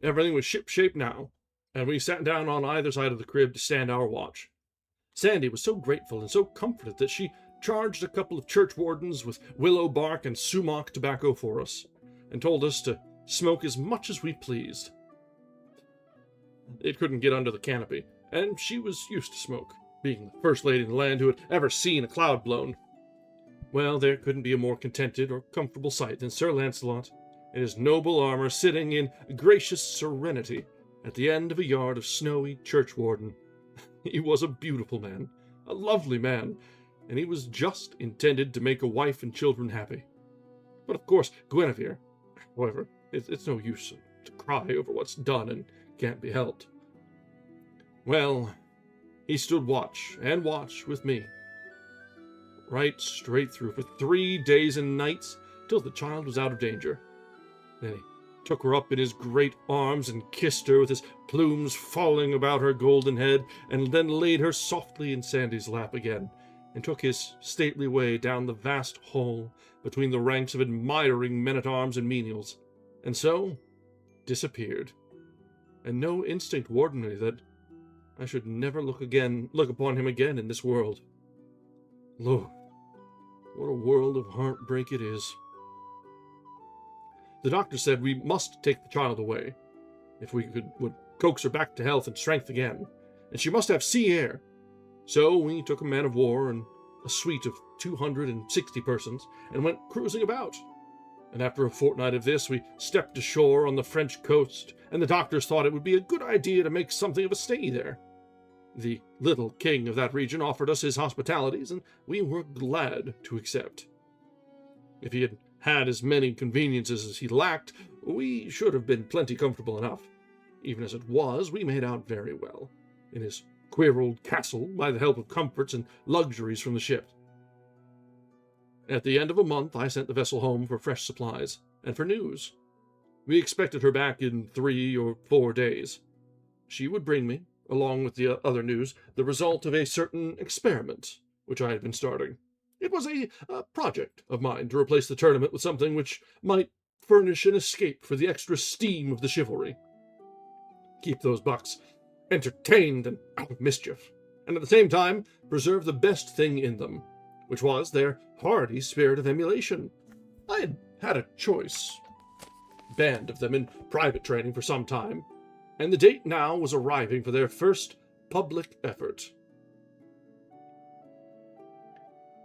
Everything was shipshape now, and we sat down on either side of the crib to stand our watch. Sandy was so grateful and so comforted that she charged a couple of churchwardens with willow bark and sumac tobacco for us, and told us to smoke as much as we pleased. It couldn't get under the canopy, and she was used to smoke, being the first lady in the land who had ever seen a cloud blown. Well, there couldn't be a more contented or comfortable sight than Sir Lancelot in his noble armor sitting in gracious serenity at the end of a yard of snowy churchwarden. He was a beautiful man, a lovely man, and he was just intended to make a wife and children happy. But of course, Guinevere, however, it's no use to cry over what's done and can't be helped. Well, he stood watch and watch with me, right straight through for 3 days and nights till the child was out of danger. Then he took her up in his great arms and kissed her with his plumes falling about her golden head, and then laid her softly in Sandy's lap again, and took his stately way down the vast hall between the ranks of admiring men-at-arms and menials, and so disappeared. And no instinct warned me that I should never look upon him again in this world. Lord, what a world of heartbreak it is. The doctor said we must take the child away, if we would coax her back to health and strength again, and she must have sea air. So we took a man of war and a suite of 260 persons, and went cruising about. And after a fortnight of this, we stepped ashore on the French coast, and the doctors thought it would be a good idea to make something of a stay there. The little king of that region offered us his hospitalities, and we were glad to accept. If he had had as many conveniences as he lacked, we should have been plenty comfortable enough. Even as it was, we made out very well in his queer old castle by the help of comforts and luxuries from the ship. At the end of a month, I sent the vessel home for fresh supplies and for news. We expected her back in 3 or 4 days. She would bring me, along with the other news, the result of a certain experiment which I had been starting. It was a project of mine to replace the tournament with something which might furnish an escape for the extra steam of the chivalry. Keep those bucks entertained and out of mischief, and at the same time preserve the best thing in them, which was their hardy spirit of emulation. I had had a choice band of them in private training for some time, and the date now was arriving for their first public effort.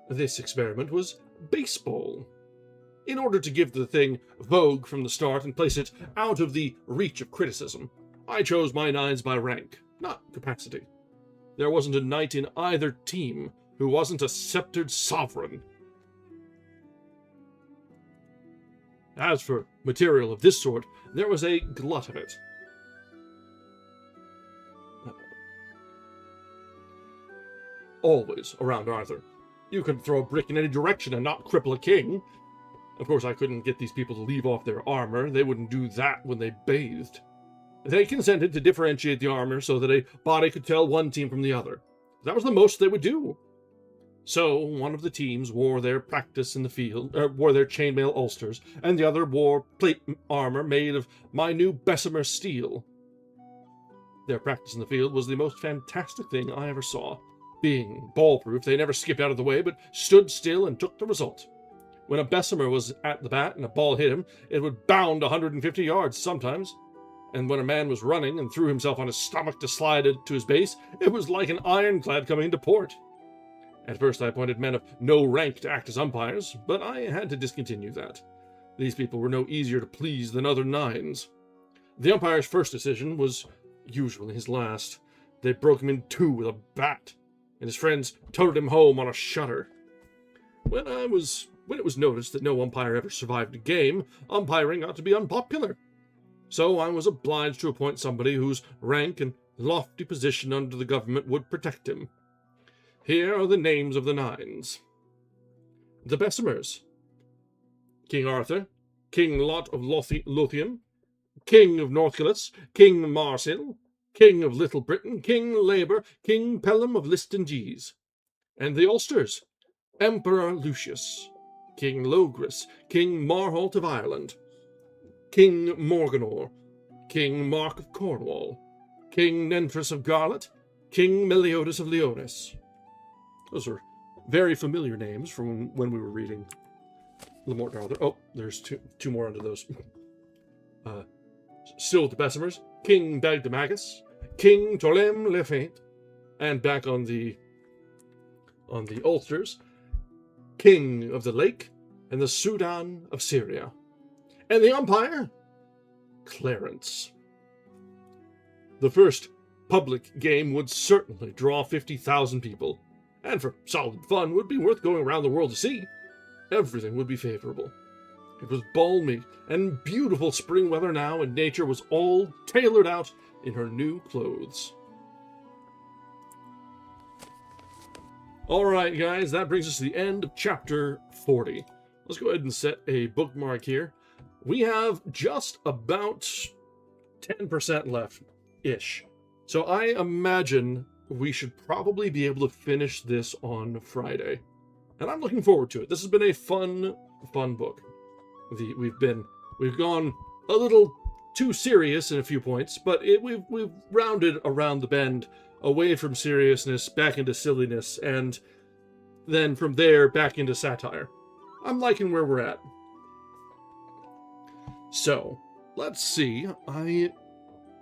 This experiment was baseball. In order to give the thing vogue from the start and place it out of the reach of criticism, I chose my nines by rank, not capacity. There wasn't a knight in either team who wasn't a sceptered sovereign. As for material of this sort, there was a glut of it. Always around Arthur. You could throw a brick in any direction and not cripple a king. Of course, I couldn't get these people to leave off their armor. They wouldn't do that when they bathed. They consented to differentiate the armor so that a body could tell one team from the other. That was the most they would do. So, one of the teams wore their practice in the field, wore their chainmail ulsters, and the other wore plate armor made of my new Bessemer steel. Their practice in the field was the most fantastic thing I ever saw. Being ball-proof, they never skipped out of the way, but stood still and took the result. When a Bessemer was at the bat and a ball hit him, it would bound 150 yards sometimes. And when a man was running and threw himself on his stomach to slide it to his base, it was like an ironclad coming into port. At first I appointed men of no rank to act as umpires, but I had to discontinue that. These people were no easier to please than other nines. The umpire's first decision was usually his last. They broke him in two with a bat, and his friends toted him home on a shutter. When it was noticed that no umpire ever survived a game, umpiring ought to be unpopular. So I was obliged to appoint somebody whose rank and lofty position under the government would protect him. Here are the names of the nines. The Bessemers: King Arthur, King Lot of Lothian, King of Northcotes, King Marsil, King of Little Britain, King Labour, King Pelham of Listengees. And the Ulsters: Emperor Lucius, King Logris, King Marholt of Ireland, King Morganor, King Mark of Cornwall, King Nentrus of Garlet, King Meliodas of Leonis. Those are very familiar names from when we were reading Le Morte d'Arthur. Oh, there's two more under those. Still the Bessemers: King Bagdemagus, King Tolem le Feint, and back on the Ulsters, King of the Lake and the Sudan of Syria. And the umpire? Clarence. The first public game would certainly draw 50,000 people, and for solid fun would be worth going around the world to see. Everything would be favorable. It was balmy and beautiful spring weather now, and nature was all tailored out in her new clothes. Alright guys, that brings us to the end of chapter 40. Let's go ahead and set a bookmark here. We have just about 10% left-ish. So I imagine we should probably be able to finish this on Friday. And I'm looking forward to it. This has been a fun book. We've gone a little too serious in a few points, but we've rounded around the bend, away from seriousness, back into silliness, and then from there back into satire. I'm liking where we're at. So, let's see.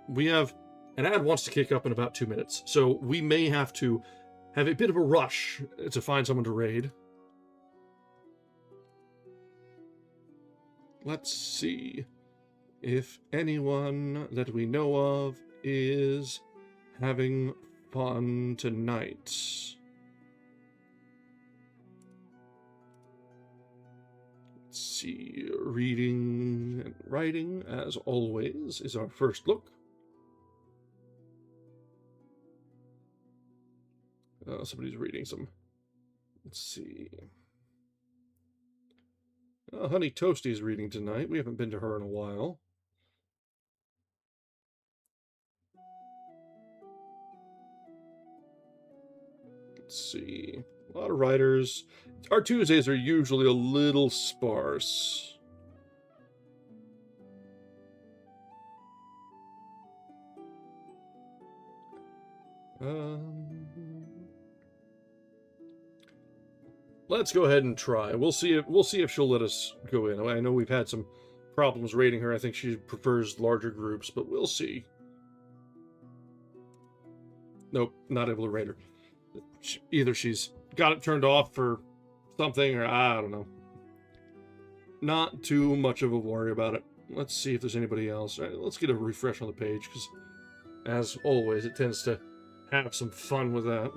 We have an ad wants to kick up in about 2 minutes, so we may have to have a bit of a rush to find someone to raid. Let's see if anyone that we know of is having fun tonight. Let's see, reading and writing, as always, is our first look. Somebody's reading some. Let's see. Honey Toasty's reading tonight. We haven't been to her in a while. Let's see. A lot of writers. Our Tuesdays are usually a little sparse. Let's go ahead and try. We'll see if she'll let us go in. I know we've had some problems rating her. I think she prefers larger groups, but we'll see. Nope, not able to rate her. Either she's got it turned off for something, or I don't know. Not too much of a worry about it. Let's see if there's anybody else. All right, let's get a refresh on the page, because as always, it tends to have some fun with that.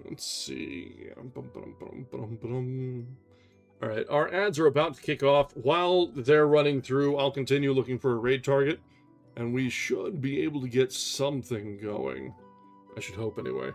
Let's see. All right, our ads are about to kick off. While they're running through, I'll continue looking for a raid target, and we should be able to get something going. I should hope, anyway.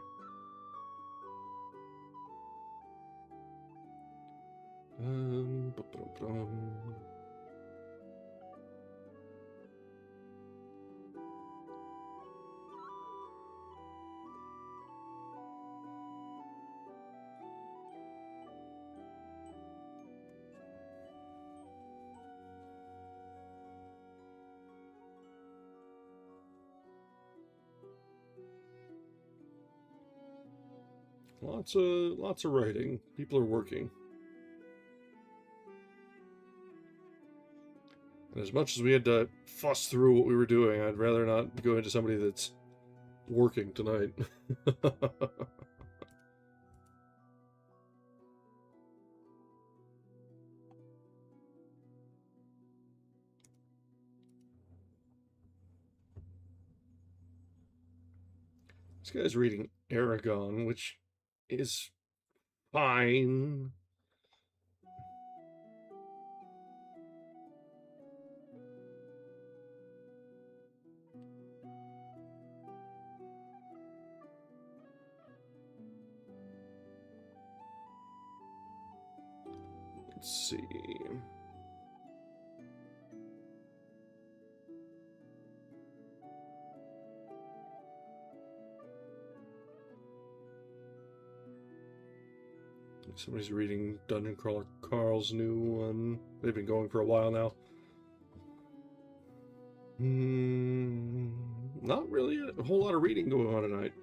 Lots of writing. People are working. And as much as we had to fuss through what we were doing, I'd rather not go into somebody that's working tonight. This guy's reading Aragon, which is fine. Let's see. Somebody's reading Dungeon Crawler Carl's new one. They've been going for a while now. Not really a whole lot of reading going on tonight.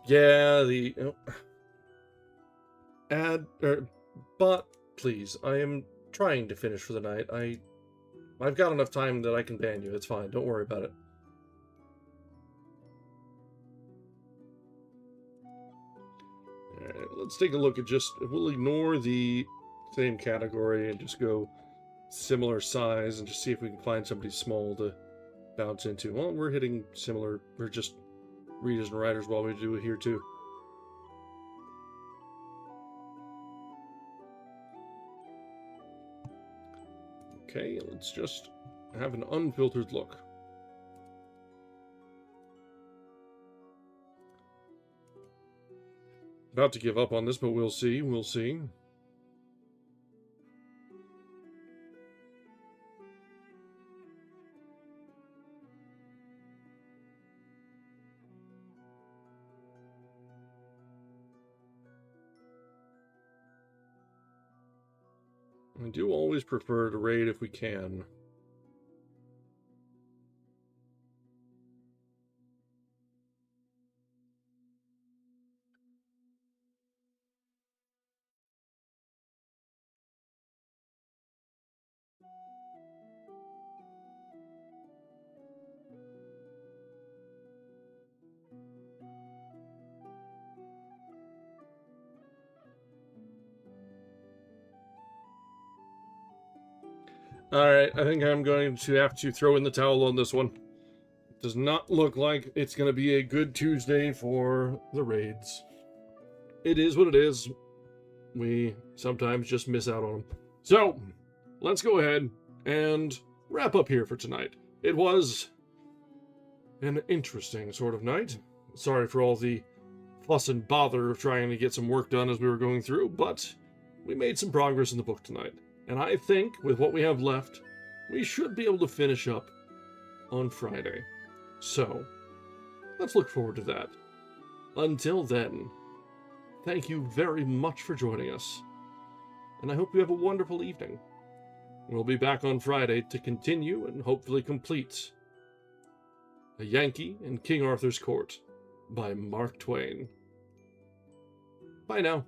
Yeah, the but please, I am trying to finish for the night. I've got enough time that I can ban you. It's fine. Don't worry about it. Alright, let's take a look at we'll ignore the same category and just go similar size and just see if we can find somebody small to bounce into. Well, we're hitting similar. We're just readers and writers while we do it here too. Okay, let's just have an unfiltered look. About to give up on this, but we'll see. We'll see. I do always prefer to raid if we can. Alright, I think I'm going to have to throw in the towel on this one. It does not look like it's going to be a good Tuesday for the raids. It is what it is. We sometimes just miss out on them. So, let's go ahead and wrap up here for tonight. It was an interesting sort of night. Sorry for all the fuss and bother of trying to get some work done as we were going through, but we made some progress in the book tonight. And I think, with what we have left, we should be able to finish up on Friday. So, let's look forward to that. Until then, thank you very much for joining us, and I hope you have a wonderful evening. We'll be back on Friday to continue and hopefully complete A Yankee in King Arthur's Court by Mark Twain. Bye now.